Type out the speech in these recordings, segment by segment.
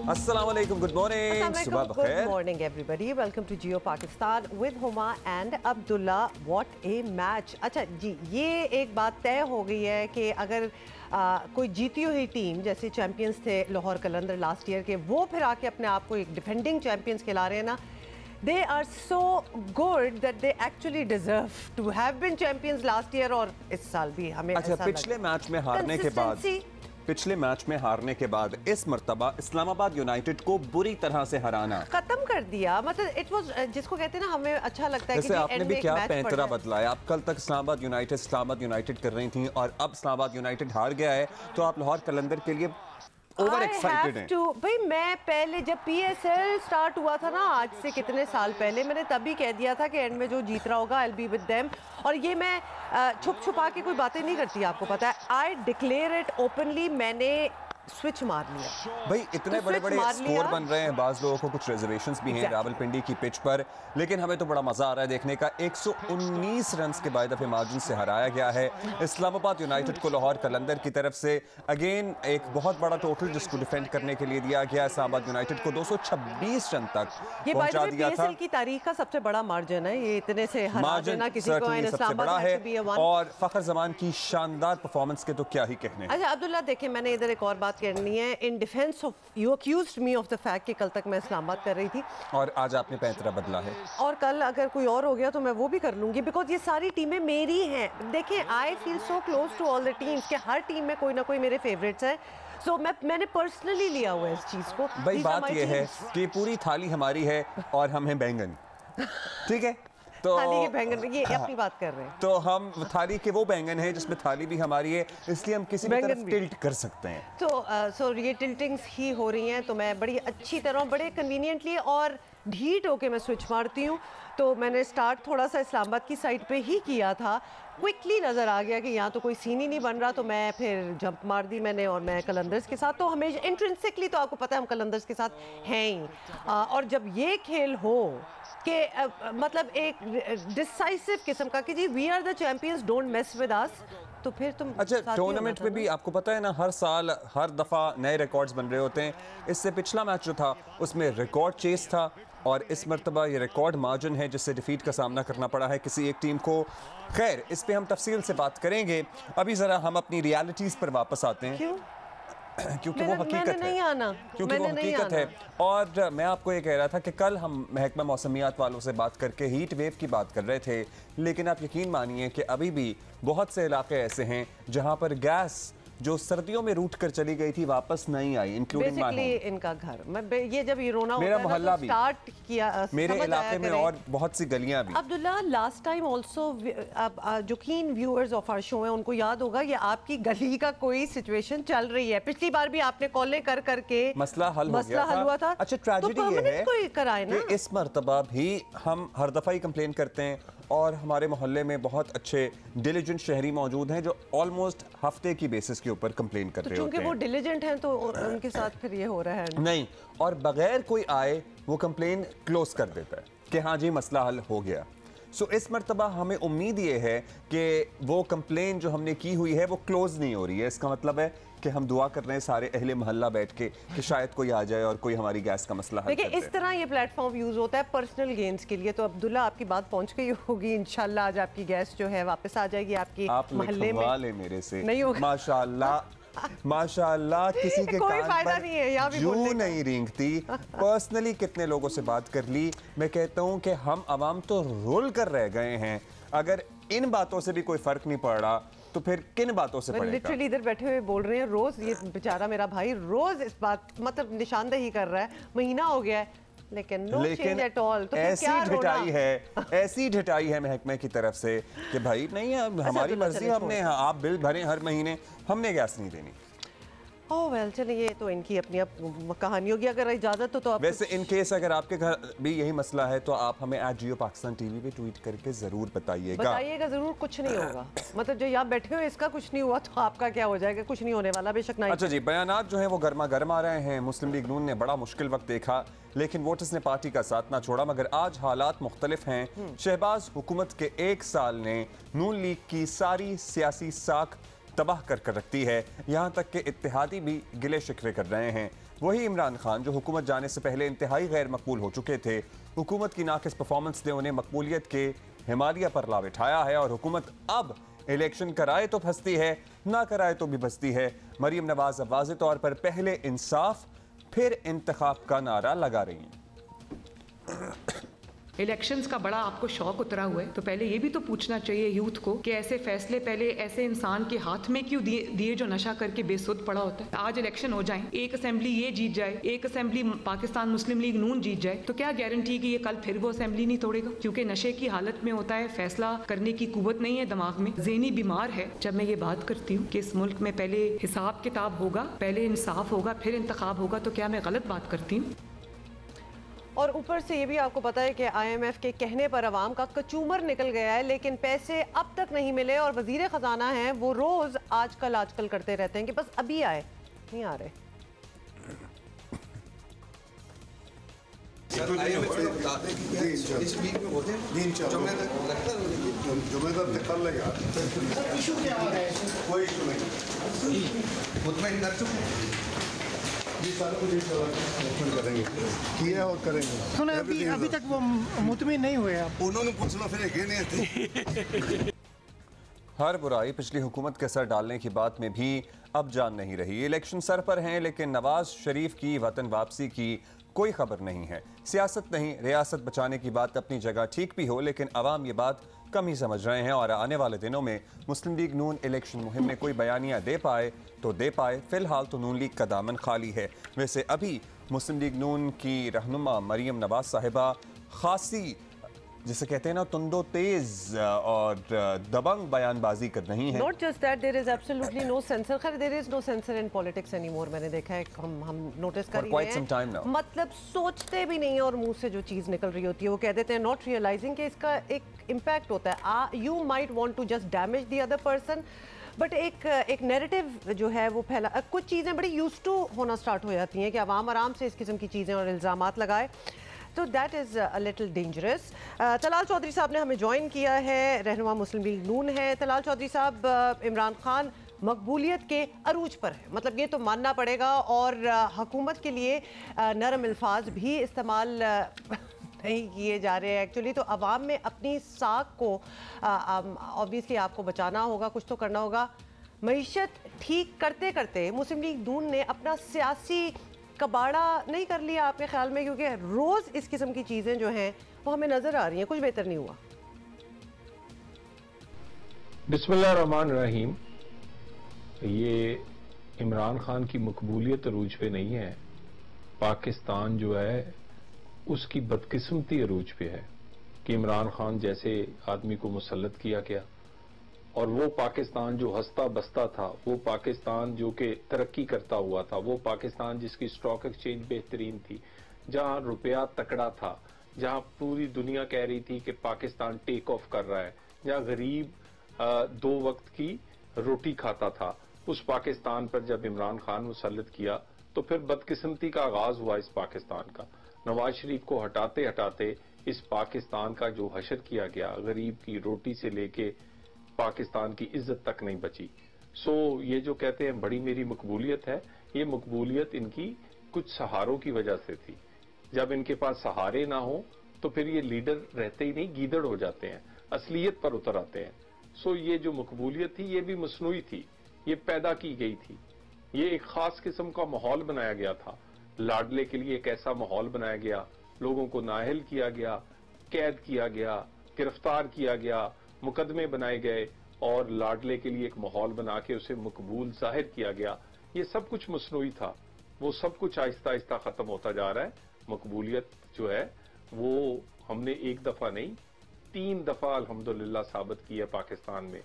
अस्सलामुअलैकुम, good morning, सुबह बखैर। Good morning everybody, welcome to Geo Pakistan with Huma and Abdullah. What a match. अच्छा जी, ये एक बात तय हो गई है कि अगर कोई जीती हुई टीम, जैसे चैंपियंस थे लाहौर कलंदर लास्ट ईयर के, वो फिर आके अपने आप को एक डिफेंडिंग चैंपियंस खिला रहे हैं ना, they are so good that they actually deserve to have been champions last year और इस साल भी हमें अच्छा, पिछले मैच में हारने के बाद इस मर्तबा इस्लामाबाद यूनाइटेड को बुरी तरह से हराना खत्म कर दिया। मतलब इट वाज, जिसको कहते हैं ना, हमें अच्छा लगता है कि आपने भी क्या पैंतरा बदला है। आप कल तक इस्लामाबाद यूनाइटेड कर रही थी और अब इस्लामाबाद यूनाइटेड हार गया है, तो आप लाहौर कलंदर के लिए ओवर एक्साइटेड हैं। भाई मैं पहले जब PSL स्टार्ट हुआ था ना, आज से कितने साल पहले, मैंने तभी कह दिया था कि एंड में जो जीत रहा होगा I will be with them. और ये मैं छुप छुपा के कोई बातें नहीं करती, आपको पता है। I declare it openly. मैंने स्विच मार लिया भाई। इतने बड़े बड़े स्कोर बन रहे हैं, बाज लोगों को कुछ रिजर्वेशंस भी हैं रावलपिंडी की पिच पर, लेकिन हमें तो बड़ा मजा आ रहा है देखने का। 119 रन के बाय दफे मार्जिन से हराया गया है इस्लामाबाद यूनाइटेड को लाहौर कलंदर की तरफ से। अगेन एक बहुत बड़ा टोटल जिसको डिफेंड करने के लिए दिया गया। इस्लामाबाद यूनाइटेड को 226 रन तक पहुंचा दिया था। की तारीख का सबसे बड़ा मार्जिन है ये, इतने से हरा देना किसी को सबसे बड़ा है। और फखर जमान की शानदार परफॉर्मेंस के तो क्या ही कहने। अच्छा अब्दुल्ला, देखिए मैंने इधर एक और बात करनी है। In defence of, you accused me of the fact कि कल तक मैं इस्लामाबाद कर रही थी और आज आपने पैंतरा बदला है, और कल अगर कोई और हो गया तो मैं वो भी कर लूंगी, बिकॉज ये सारी टीमें मेरी हैं। देखिए, I feel so close to all the teams कि हर टीम में कोई ना कोई मेरे फेवरेट्स है। सो मैंने पर्सनली लिया हुआ है इस चीज को। भाई बात ये है कि पूरी थाली हमारी है और हम हैं बैंगन, ठीक है? तो थाली के बैंगन, ये अपनी बात कर रहे हैं। तो हम थाली के वो बैंगन हैं जिसमें थाली भी हमारी है, इसलिए हम किसी भी तरफ टिल्ट कर सकते हैं। तो ये टिल्टिंग्स ही हो रही हैं, तो मैं बड़ी अच्छी तरह, बड़े कन्वीनियंटली और ढीठ होके मैं स्विच मारती हूँ। तो मैंने स्टार्ट थोड़ा सा इस्लामाबाद की साइड पे ही किया था। क्विकली नज़र आ गया कि यहाँ तो कोई सीन ही नहीं बन रहा, तो मैं फिर जंप मार दी मैंने, और मैं कलंदर्स के साथ, तो हमेशा इंट्रिंसिकली तो आपको पता है हम कलंदर्स के साथ हैं ही। और जब ये खेल हो कि मतलब एक डिसाइसिव किस्म का कि जी we are the champions, don't mess with us, तो फिर तुम। अच्छा, टूर्नामेंट में भी आपको पता है ना, हर साल हर दफ़ा नए रिकॉर्ड्स बन रहे होते हैं। इससे पिछला मैच जो था उसमें रिकॉर्ड चेस था, और इस मरतबा ये रिकॉर्ड मार्जिन है जिससे डिफीट का सामना करना पड़ा है किसी एक टीम को। खैर, इस पे हम तफसील से बात करेंगे। अभी ज़रा हम अपनी रियलिटीज़ पर वापस आते हैं। क्यों? क्योंकि वो हकीकत है, क्योंकि वो हकीकत है। और मैं आपको ये कह रहा था कि कल हम महकमा मौसमियात वालों से बात करके हीट वेव की बात कर रहे थे, लेकिन आप यकीन मानिए कि अभी भी बहुत से इलाके ऐसे हैं जहां पर गैस जो सर्दियों में रूट कर चली गई थी वापस नहीं आई, इंक्लूडिंग माय होम। इनका घर, मैं ये जब ये रोना मेरा मोहल्ला भी स्टार्ट किया, मेरे इलाके में और बहुत सी गलियां भी। अब्दुल्ला, लास्ट टाइम आल्सो जो कीन व्यूअर्स ऑफ आवर शो हैं उनको याद होगा ये आपकी गली का कोई सिचुएशन चल रही है। पिछली बार भी आपने कॉलें कर करके मसला हल हुआ था। अच्छा, ट्रेजेडी ये है कि इस मर्तबा भी हम हर दफा ही कंप्लेन करते हैं, और हमारे मोहल्ले में बहुत अच्छे डिलिजेंट शहरी मौजूद हैं जो ऑलमोस्ट हफ्ते की बेसिस के ऊपर कंप्लेन कर रहे होते हैं। वो डिलिजेंट हैं तो उनके साथ फिर ये हो रहा है नहीं, और बगैर कोई आए वो कंप्लेन क्लोज कर देता है कि हाँ जी मसला हल हो गया। सो इस मर्तबा हमें उम्मीद ये है कि वो कंप्लेन जो हमने की हुई है वो क्लोज नहीं हो रही है। इसका मतलब है कि हम दुआ कर रहे हैं सारे अहले मोहल्ला बैठ के कि शायद कोई आ जाए और कोई हमारी गैस का मसला हल कर दे। इस तरह ये प्लेटफॉर्म यूज होता है पर्सनल गेन्स के लिए। तो अब्दुल्ला, आपकी बात पहुंच गई होगी, इंशाल्लाह आज आपकी गैस जो है वापस आ जाएगी आपकी मोहल्ले में। मेरे से नहीं होगा माशाल्लाह माशाल्लाह, किसी के कोई फायदा नहीं है यहाँ भी जू नहीं रेंगती। पर्सनली कितने लोगों से बात कर ली, मैं कहता हूँ कि हम अवाम तो रोल कर रह गए हैं। अगर इन बातों से भी कोई फर्क नहीं पड़ रहा तो फिर किन बातों से पड़ेगा? लिटरली इधर बैठे हुए बोल रहे हैं रोज, ये बेचारा मेरा भाई रोज इस बात मतलब निशानदेही कर रहा है। महीना हो गया है लेकिन no change at all। तो ऐसी ढिठाई है महकमे की तरफ से कि भाई नहीं है हमारी मर्जी, हमने आप बिल भरें हर महीने, हमने गैस नहीं देनी। ओह वेल, चलिए तो इनकी अपनी अब कहानी होगी। अगर इजाजत हो तो आप वैसे इन केस अगर आपके घर भी यही मसला है तो आप हमें @जियो पाकिस्तान टीवी पे ट्वीट करके जरूर बताइएगा जरूर। कुछ नहीं होगा, मतलब जो यहाँ बैठे हुए इसका कुछ नहीं हुआ तो आपका क्या हो जाएगा? कुछ नहीं होने वाला, बेशक नहीं। अच्छा जी, बयानात जो है वो गर्मा गर्म आ रहे हैं। मुस्लिम लीग नून ने बड़ा मुश्किल वक्त देखा, लेकिन वोटर्स ने पार्टी का साथ ना छोड़ा। मगर आज हालात मुख्तलिफ हैं। शहबाज हुकूमत के 1 साल ने नून लीग की सारी सियासी साख तबाह कर रखती है। यहाँ तक कि इत्तेहादी भी गिले शिकवे कर रहे हैं। वही इमरान खान जो हुकूमत जाने से पहले इंतहाई गैर मकबूल हो चुके थे, हुकूमत की नाकिस परफॉर्मेंस ने उन्हें मकबूलियत के हिमालय पर ला बिठाया है और हुकूमत अब इलेक्शन कराए तो फंसती है, ना कराए तो भी बसती है। मरीम नवाज अब वाज़े तौर पर पहले इंसाफ फिर इंतखाब का नारा लगा रही हैं। इलेक्शंस का बड़ा आपको शौक उतरा हुआ है, तो पहले ये भी तो पूछना चाहिए यूथ को कि ऐसे फैसले पहले ऐसे इंसान के हाथ में क्यों दिए जो नशा करके बेसुध पड़ा होता है। आज इलेक्शन हो जाए, एक असेंबली ये जीत जाए, एक असेंबली पाकिस्तान मुस्लिम लीग नून जीत जाए, तो क्या गारंटी कि ये कल फिर वो असेंबली नहीं तोड़ेगा? क्योंकि नशे की हालत में होता है, फैसला करने की कुव्वत नहीं है दिमाग में, ज़हनी बीमार है। जब मैं ये बात करती हूँ कि इस मुल्क में पहले हिसाब किताब होगा, पहले इंसाफ होगा, फिर इंतखाब होगा, तो क्या मैं गलत बात करती हूँ? और ऊपर से ये भी आपको पता है कि IMF के कहने पर अवाम का कचूमर निकल गया है, लेकिन पैसे अब तक नहीं मिले और वजीर खजाना हैं वो रोज आजकल करते रहते हैं कि बस अभी आए, नहीं आ रहे। करेंगे किया और करेंगे। सुने अभी तक वो मुतमिन नहीं हुए आप। उन्होंने पूछना फिर हर बुराई पिछली हुकूमत के सर डालने की बात में भी अब जान नहीं रही। इलेक्शन सर पर हैं, लेकिन नवाज शरीफ की वतन वापसी की कोई खबर नहीं है। सियासत नहीं, रियासत बचाने की बात अपनी जगह ठीक भी हो, लेकिन अवाम ये बात कम ही समझ रहे हैं और आने वाले दिनों में मुस्लिम लीग नून इलेक्शन मुहिम में कोई बयानियां दे पाए तो दे पाए। फिलहाल तो नून लीग का दामन खाली है। वैसे अभी मुस्लिम लीग नून की रहनुमा मरीम नवाज साहिबा खासी, जिसे कहते हैं ना, तुंदो तेज और दबंग बयानबाजी कर रही हैं। Not just that, there is absolutely no censor. खैर, there is no censor in politics anymore. मैंने देखा है, हम नोटिस कर रहे हैं। मतलब सोचते भी नहीं और मुंह से जो चीज़ निकल रही होती है वो कह देते हैं, नॉट रियलाइजिंग कि इसका एक इम्पैक्ट होता है। You might want to just damage the other person, but एक नैरेटिव जो है वो फैला, कुछ चीज़ें बड़ी यूज्ड टू होना स्टार्ट हो जाती हैं कि अवाम आराम से इस किस्म की चीज़ें और इल्ज़ामात लगाए, तो that is a little dangerous. Talal Chaudhry साहब ने हमें ज्वाइन किया है, रहनुमा मुस्लिम लीग नून है। तलाल चौधरी साहब, इमरान खान मकबूलियत के अरूज पर है, मतलब ये तो मानना पड़ेगा, और हुकूमत के लिए नरम अल्फाज भी इस्तेमाल नहीं किए जा रहे हैं एक्चुअली। तो अवाम में अपनी साख को ऑब्वियसली आपको बचाना होगा, कुछ तो करना होगा। मईशत ठीक करते करते मुस्लिम लीग नून ने अपना सियासी कबाड़ा नहीं कर लिया आपके ख्याल में? क्योंकि रोज इस किस्म की चीजें जो हैं वो हमें नजर आ रही हैं, कुछ बेहतर नहीं हुआ। बिस्मिल्लाहिर्रहमानिर्रहीम। ये इमरान खान की मकबूलियत अरूज पे नहीं है, पाकिस्तान जो है उसकी बदकिस्मती अरूज पे है कि इमरान खान जैसे आदमी को मुसल्लत किया गया, और वो पाकिस्तान जो हंसता बसता था, वो पाकिस्तान जो कि तरक्की करता हुआ था, वो पाकिस्तान जिसकी स्टॉक एक्सचेंज बेहतरीन थी, जहां रुपया तकड़ा था, जहां पूरी दुनिया कह रही थी कि पाकिस्तान टेक ऑफ कर रहा है, जहां गरीब 2 वक्त की रोटी खाता था, उस पाकिस्तान पर जब इमरान खान मुसल्लत किया तो फिर बदकिस्मती का आगाज हुआ इस पाकिस्तान का। नवाज शरीफ को हटाते हटाते इस पाकिस्तान का जो हशर किया गया, गरीब की रोटी से लेके पाकिस्तान की इज्जत तक नहीं बची। सो ये जो कहते हैं बड़ी मेरी मकबूलियत है, ये मकबूलियत इनकी कुछ सहारों की वजह से थी। जब इनके पास सहारे ना हो तो फिर ये लीडर रहते ही नहीं, गीदड़ हो जाते हैं, असलियत पर उतर आते हैं। सो ये जो मकबूलियत थी ये भी मसनूई थी, ये पैदा की गई थी, ये एक खास किस्म का माहौल बनाया गया था। लाडले के लिए एक ऐसा माहौल बनाया गया, लोगों को नाअहल किया गया, कैद किया गया, गिरफ्तार किया गया, मुकदमे बनाए गए और लाडले के लिए एक माहौल बना के उसे मकबूल जाहिर किया गया। ये सब कुछ मसनूई था, वो सब कुछ आहिस्ता आहिस्ता खत्म होता जा रहा है। मकबूलियत जो है वो हमने एक दफा नहीं 3 दफा अल्हम्दुलिल्लाह साबित की है पाकिस्तान में,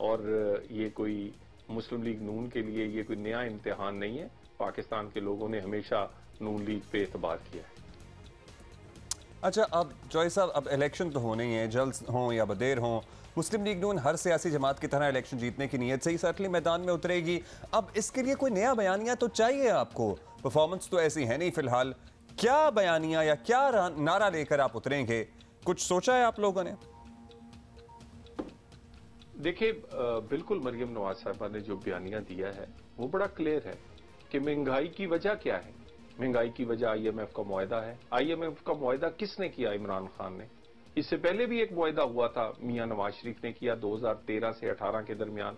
और ये कोई मुस्लिम लीग नून के लिए ये कोई नया इम्तिहान नहीं है। पाकिस्तान के लोगों ने हमेशा नून लीग पे एतबार किया है। अच्छा, अब जॉय साहब, अब इलेक्शन तो होने ही है, जल्द हों या बदेर हों, मुस्लिम लीग नून हर सियासी जमात की तरह इलेक्शन जीतने की नीयत से ही सर्टली मैदान में उतरेगी। अब इसके लिए कोई नया बयानिया तो चाहिए आपको, परफॉर्मेंस तो ऐसी है नहीं फिलहाल। क्या बयानिया या क्या नारा लेकर आप उतरेंगे, कुछ सोचा है आप लोगों ने? देखिए, बिल्कुल मरियम नवाज साहिबा ने जो बयानिया दिया है वो बड़ा क्लियर है कि महंगाई की वजह क्या है। महंगाई की वजह IMF का मुआहदा है। IMF का मुआहदा किसने किया? इमरान खान ने। इससे पहले भी एक मुआहदा हुआ था, मियां नवाज शरीफ ने किया 2013 से 18 के दरमियान।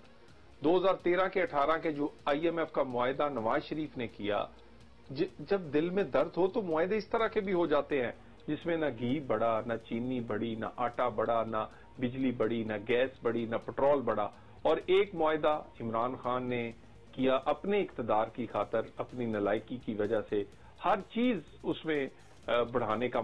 2013 के 18 के जो IMF का मुआहदा नवाज शरीफ ने किया, जब दिल में दर्द हो तो मुआहदे इस तरह के भी हो जाते हैं जिसमें ना घी बढ़ा, ना चीनी बढ़ी, ना आटा बढ़ा, ना बिजली बढ़ी, ना गैस बढ़ी, ना पेट्रोल बढ़ा। और एक मुआहदा इमरान खान ने किया अपने इक्तदार की खातर, अपनी नलायकी की वजह से हर चीज उसमें बढ़ाने का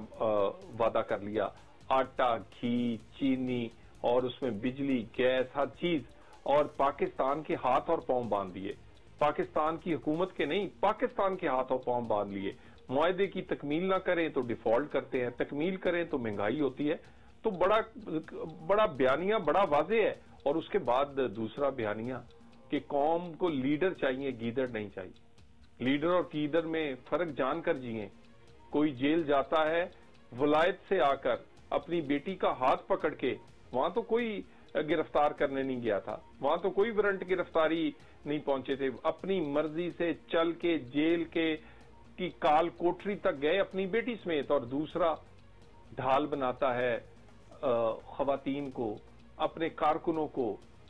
वादा कर लिया। आटा, घी, चीनी और उसमें बिजली, गैस, हर चीज। और पाकिस्तान के हाथ और पांव बांध दिए। पाकिस्तान की हुकूमत के नहीं, पाकिस्तान के हाथ और पांव बांध लिए। मुआहदे की तकमील ना करें तो डिफॉल्ट करते हैं, तकमील करें तो महंगाई होती है। तो बड़ा बयानिया बड़ा वाजे है। और उसके बाद दूसरा बयानिया कि कौम को लीडर चाहिए, गीदड़ नहीं चाहिए। लीडर और गीदड़ में फर्क जानकर जिए। कोई जेल जाता है वलायत से आकर अपनी बेटी का हाथ पकड़ के, वहां तो कोई गिरफ्तार करने नहीं गया था, वहां तो कोई वारंट गिरफ्तारी नहीं पहुंचे थे। अपनी मर्जी से चल के जेल की काल कोठरी तक गए अपनी बेटी समेत। और दूसरा ढाल बनाता है खवातीन को, अपने कारकुनों को,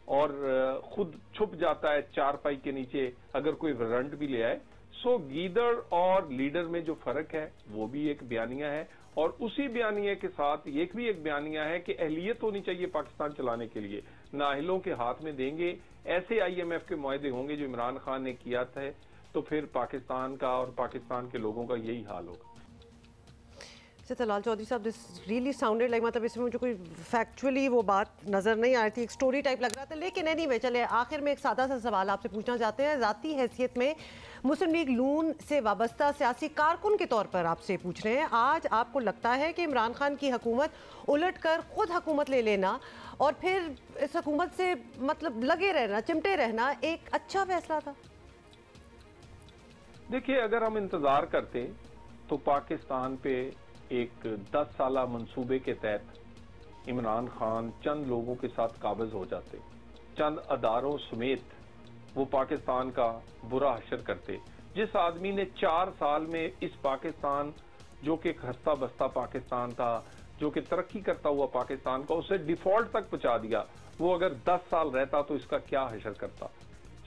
और खुद छुप जाता है चारपाई के नीचे अगर कोई वारंट भी ले आए। सो गीदड़ और लीडर में जो फर्क है वो भी एक बयानिया है। और उसी बयानिया के साथ एक भी एक बयानिया है कि अहलियत होनी चाहिए पाकिस्तान चलाने के लिए। नाअहलों के हाथ में देंगे ऐसे IMF के मुआहदे होंगे जो इमरान खान ने किया था, तो फिर पाकिस्तान का और पाकिस्तान के लोगों का यही हाल होगा। तलाल चौधरी साहब, दिस रियली साउंडेड लाइक, मतलब इसमें मुझे कोई फैक्चुअली वो बात नज़र नहीं आ रही थी, एक स्टोरी टाइप लग रहा था। लेकिन एनीवे, चले आखिर में एक सादा सा सवाल आपसे पूछना चाहते हैं। ज़ाती हैसियत में मुस्लिम लीग नून से वाबस्ता सियासी कारकुन के तौर पर आपसे पूछ रहे हैं, आज आपको लगता है कि इमरान खान की हुकूमत उलट कर खुद हुकूमत ले लेना और फिर इस हुकूमत से मतलब लगे रहना, चिमटे रहना एक अच्छा फैसला था? देखिए, अगर हम इंतजार करते तो पाकिस्तान पे एक 10 साला मंसूबे के तहत इमरान खान चंद लोगों के साथ काबिज हो जाते, चंद अदारों समेत वो पाकिस्तान का बुरा हशर करते। जिस आदमी ने 4 साल में इस पाकिस्तान, जो कि हंसता बसता पाकिस्तान था, जो कि तरक्की करता हुआ पाकिस्तान का, उसे डिफॉल्ट तक पहुंचा दिया, वो अगर 10 साल रहता तो इसका क्या हशर करता।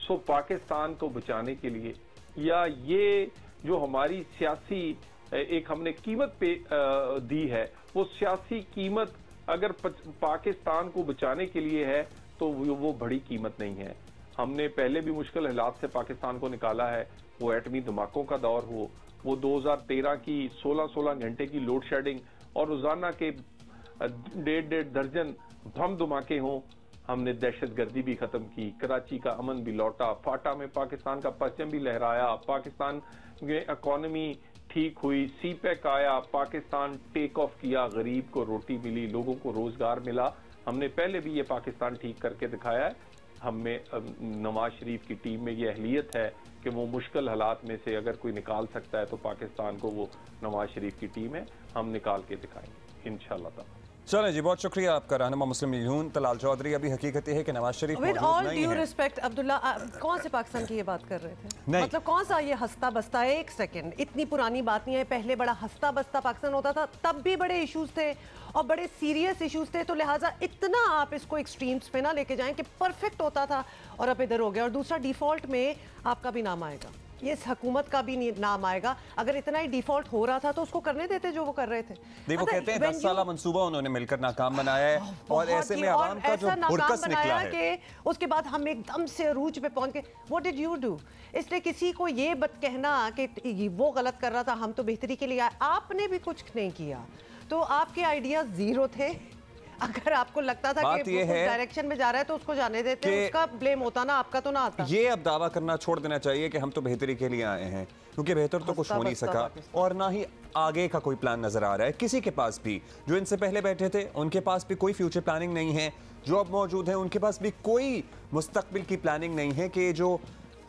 सो पाकिस्तान को बचाने के लिए, या ये जो हमारी सियासी एक हमने कीमत पे दी है, वो सियासी कीमत अगर पाकिस्तान को बचाने के लिए है तो वो बड़ी कीमत नहीं है। हमने पहले भी मुश्किल हालात से पाकिस्तान को निकाला है, वो एटमी धमाकों का दौर हो, वो 2013 की 16-16 घंटे की लोड शेडिंग और रोजाना के 1.5 दर्जन बम धमाके हों। हमने दहशतगर्दी भी खत्म की, कराची का अमन भी लौटा, फाटा में पाकिस्तान का परचम भी लहराया, पाकिस्तान में इकोनॉमी ठीक हुई, CPEC आया, पाकिस्तान टेक ऑफ किया, गरीब को रोटी मिली, लोगों को रोजगार मिला। हमने पहले भी ये पाकिस्तान ठीक करके दिखाया है। हमें नवाज शरीफ की टीम में ये अहलियत है कि वो मुश्किल हालात में से अगर कोई निकाल सकता है तो पाकिस्तान को वो नवाज शरीफ की टीम है, हम निकाल के दिखाएंगे इंशाल्लाह ताला। चलें जी, बहुत शुक्रिया आपका रहनुमा मुस्लिम लीग नून तलाल चौधरी। अभी हकीकत है कि Nawaz Sharif with all due respect Abdullah, कौन से पाकिस्तान की ये बात कर रहे थे? मतलब कौन सा ये हंसता बसता है? एक सेकंड, इतनी पुरानी बात नहीं है, पहले बड़ा हंसता बसता पाकिस्तान होता था, तब भी बड़े इश्यूज थे और बड़े सीरियस इश्यूज थे। तो लिहाजा इतना आप इसको एक्सट्रीम्स पे ना लेके जाएं कि परफेक्ट होता था और अब इधर हो गया। और दूसरा, डिफॉल्ट में आपका भी नाम आएगा, ये इस हुकूमत का भी नाम आएगा। अगर इतना ही डिफॉल्ट हो रहा था तो उसको करने देते जो वो कर रहे थे। वो कहते हैं 10 साला मंसूबा उन्होंने मिलकर नाकाम बनाया है और ऐसे में आवाम का जो हुरकस निकला है कि उसके बाद हम एकदम से अरूज पे पहुंच गए। What did you do? इसलिए किसी को ये मत कहना कि वो गलत कर रहा था, हम तो बेहतरी के लिए आए। आपने भी कुछ नहीं किया, तो आपके आइडिया जीरो थे। अगर आपको लगता था कि वो डायरेक्शन में जा रहा है तो उसको जाने देते, उसका ब्लेम होता ना, आपका तो ना आता। ये अब दावा करना छोड़ देना चाहिए कि हम तो बेहतरी के लिए आए हैं, क्योंकि बेहतर तो कुछ हो नहीं सका और ना ही आगे का कोई प्लान नजर आ रहा है किसी के पास भी। जो इनसे पहले बैठे थे उनके पास भी कोई फ्यूचर प्लानिंग नहीं है, जो अब मौजूद है उनके पास भी कोई मुस्तकबिल की प्लानिंग नहीं है कि जो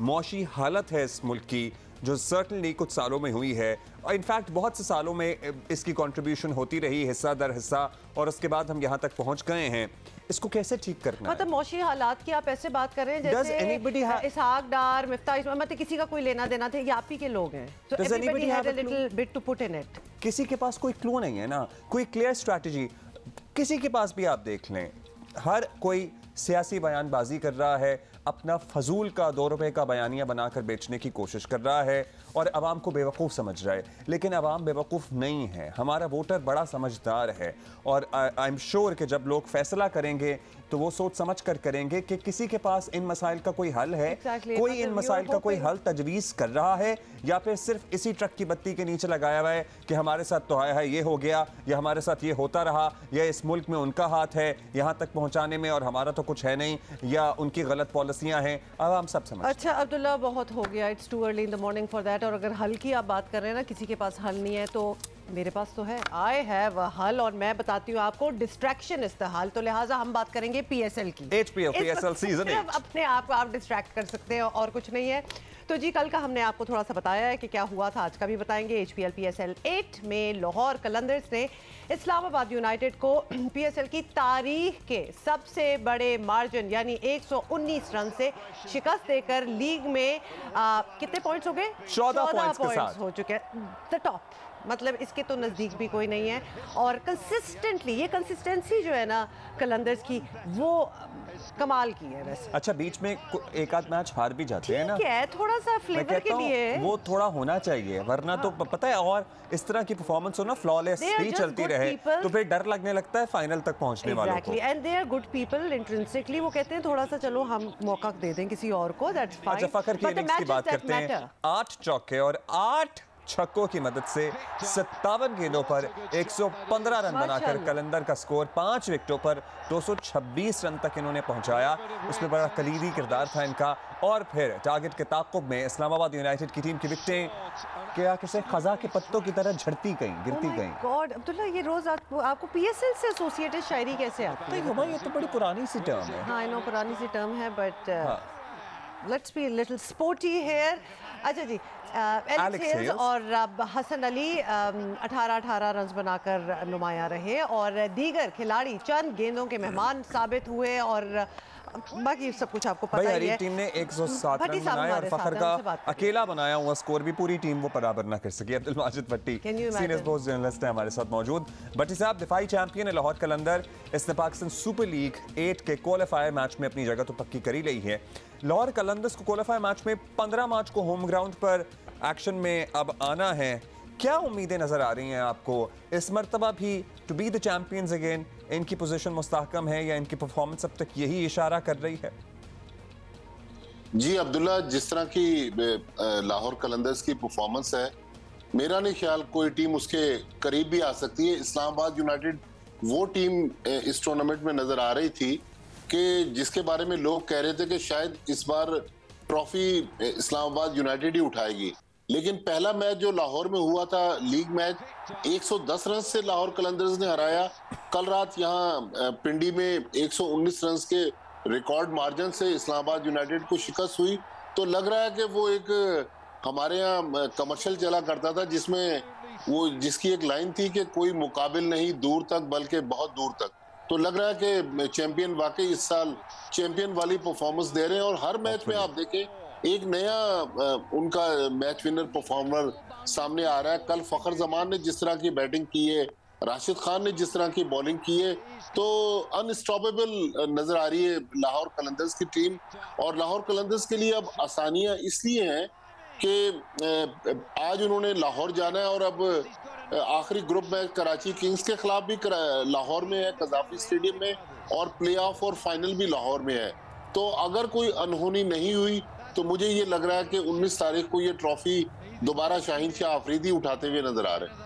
मौशी हालत है इस मुल्क की, जो सर्टनली कुछ सालों में हुई है और इनफैक्ट बहुत से सालों में इसकी कंट्रीब्यूशन होती रही हिस्सा दर हिस्सा, और उसके बाद हम यहाँ तक पहुँच गए हैं। इसको कैसे ठीक करना है? मतलब मौशी हालात की आप ऐसे बात कर रहे हैं जैसे इसहाक डार, मिफ्ता, मतलब किसी का कोई लेना देना थे, ये आप ही के लोग हैं। So everybody had a little bit to put in it. किसी के पास कोई क्लू नहीं है ना, कोई क्लियर स्ट्रैटेजी। किसी के पास भी आप देख लें, हर कोई सियासी बयानबाजी कर रहा है, अपना फजूल का 2 रुपए का बयानिया बनाकर बेचने की कोशिश कर रहा है और अवाम को बेवकूफ़ समझ रहा है। लेकिन अवाम बेवकूफ़ नहीं है, हमारा वोटर बड़ा समझदार है और आई एम श्योर कि जब लोग फैसला करेंगे तो वो सोच समझ कर करेंगे कि किसी के पास इन मसाइल का कोई हल है, कोई इन मसाइल का कोई हल तजवीज़ कर रहा है, या फिर सिर्फ इसी ट्रक की बत्ती के नीचे लगाया हुआ है कि हमारे साथ तो आया है, ये हो गया, या हमारे साथ ये होता रहा, या इस मुल्क में उनका हाथ है यहाँ तक पहुँचाने में और हमारा तो कुछ है नहीं, या उनकी गलत पॉलिसियाँ हैं। अब हम सब समझ। अच्छा अब्दुल्ला, बहुत हो गया, it's too early in the morning for that. और अगर हल की आप बात कर रहे हैं ना, किसी के पास हल नहीं है, तो मेरे पास तो है, आई हैव अ हल, और मैं बताती हूँ आपको, डिस्ट्रैक्शन इज द हल। तो लिहाजा हम बात करेंगे पीएसएल की। HPL PSL season 8। अपने आप को आप डिस्ट्रैक्ट कर सकते हैं और कुछ नहीं है। तो जी कल का हमने आपको थोड़ा सा बताया है कि क्या हुआ था, आज का भी बताएंगे। HPL PSL 8 में लाहौर कलंदर्स ने इस्लामाबाद यूनाइटेड को PSL की तारीख के सबसे बड़े मार्जिन यानी 119 रन से शिकस्त देकर लीग में कितने पॉइंट्स हो गए? 14 पॉइंट्स हो चुके हैं, द टॉप। मतलब इसके तो नज़दीक भी कोई नहीं है। और कंसिस्टेंटली, ये कंसिस्टेंसी जो है ना कलंदर्स की, वो कमाल की है वैसे। अच्छा, बीच में एक आध मैच हार भी जाते हैं ना, ठीक है, थोड़ा सा फ्लेवर के लिए वो थोड़ा होना चाहिए, वरना तो पता है, और इस तरह की परफॉर्मेंस हो ना, फ्लॉलेस ही चलती रहे तो फिर डर लगने लगता है फाइनल तक पहुंचने वालों को। And they are good people intrinsically. वो कहते हैं थोड़ा सा चलो हम मौका दे दें किसी और को, दैट्स फाइन। अच्छा, फखर की इनिंग्स की बात करते हैं। 8 चौके और 8 छक्कों की मदद से 57 गेंदों पर 115 रन बनाकर कलंदर का स्कोर 5 विकेटों पर 226 रन तक इन्होंने पहुंचाया। उसमें बड़ा कलीदी किरदार था इनका। और फिर टारगेट के ताक़ुब में इस्लामाबाद यूनाइटेड की टीम की विकेटें क्या किसे खजा के पत्तों की तरह झड़ती गईं, गिरती गईं। गॉड अब्दुल्ला, ये रोज आपको PSL से एसोसिएटेड शायरी कैसे आती है? ये तो बड़ी पुरानी सी टर्म है। हाँ, आई नो पुरानी सी टर्म है, but let's be little sporty here. अच्छा जी, एलेक्स हेल्स और हसन अली 18 रन बनाकर नुमाया रहे और दीगर खिलाड़ी चंद गेंदों के मेहमान साबित हुए। और बाकी सब कुछ आपको पता ही है। टीम ने 107 रन बनाए और फखर का अकेला बनाया हुआ स्कोर भी पूरी टीम वो बराबर ना कर सकी। अब्दुल माजिद भट्टी सीनियर स्पोर्ट्स जर्नलिस्ट है हमारे साथ मौजूद। भट्टी साहब, दिफाई चैंपियन है लाहौर कलंदर, इसने पाकिस्तान सुपर लीग 8 के क्वालिफायर मैच में अपनी जगह तो पक्की कर ही ली है। लाहौर कलंदर्स को क्वालिफायर मैच में 15 मार्च को होम ग्राउंड पर एक्शन में अब आना है। क्या उम्मीदें नजर आ रही हैं आपको इस मर्तबा भी to be the champions again? इनकी पोजीशन मुस्तहकम है या इनकी परफॉर्मेंस अब तक यही इशारा कर रही है? जी अब्दुल्ला, जिस तरह की लाहौर कलंदर्स की परफॉर्मेंस है, मेरा नहीं ख्याल कोई टीम उसके करीब भी आ सकती है। इस्लामाबाद यूनाइटेड वो टीम इस टूर्नामेंट में नजर आ रही थी कि जिसके बारे में लोग कह रहे थे कि शायद इस बार ट्रॉफी इस्लामाबाद यूनाइटेड ही उठाएगी। लेकिन पहला मैच जो लाहौर में हुआ था, लीग मैच, 110 रन से लाहौर कलंदर्स ने हराया। कल रात यहाँ पिंडी में 119 रन के रिकॉर्ड मार्जिन से इस्लामाबाद यूनाइटेड को शिकस्त हुई। तो लग रहा है कि वो एक हमारे यहाँ कमर्शियल चला करता था जिसकी एक लाइन थी कि कोई मुकाबिल नहीं दूर तक बल्कि बहुत दूर तक। तो लग रहा है कि चैंपियन वाकई इस साल चैंपियन वाली परफॉर्मेंस दे रहे हैं। और हर मैच में आप देखें एक नया उनका मैच विनर परफॉर्मर सामने आ रहा है। कल फखर जमान ने जिस तरह की बैटिंग की है, राशिद खान ने जिस तरह की बॉलिंग की है, तो अनस्टॉपेबल नजर आ रही है लाहौर कलंदर्स की टीम। और लाहौर कलंदर्स के लिए अब आसानियां इसलिए हैं कि आज उन्होंने लाहौर जाना है और अब आखिरी ग्रुप मैच कराची किंग्स के खिलाफ भी लाहौर में है, कजाफी स्टेडियम में, और प्ले ऑफ और फाइनल भी लाहौर में है। तो अगर कोई अनहोनी नहीं हुई तो मुझे ये लग रहा है कि 19 तारीख को ये ट्रॉफी दोबारा शाहीन शाह अफरीदी उठाते हुए नजर आ रहे हैं।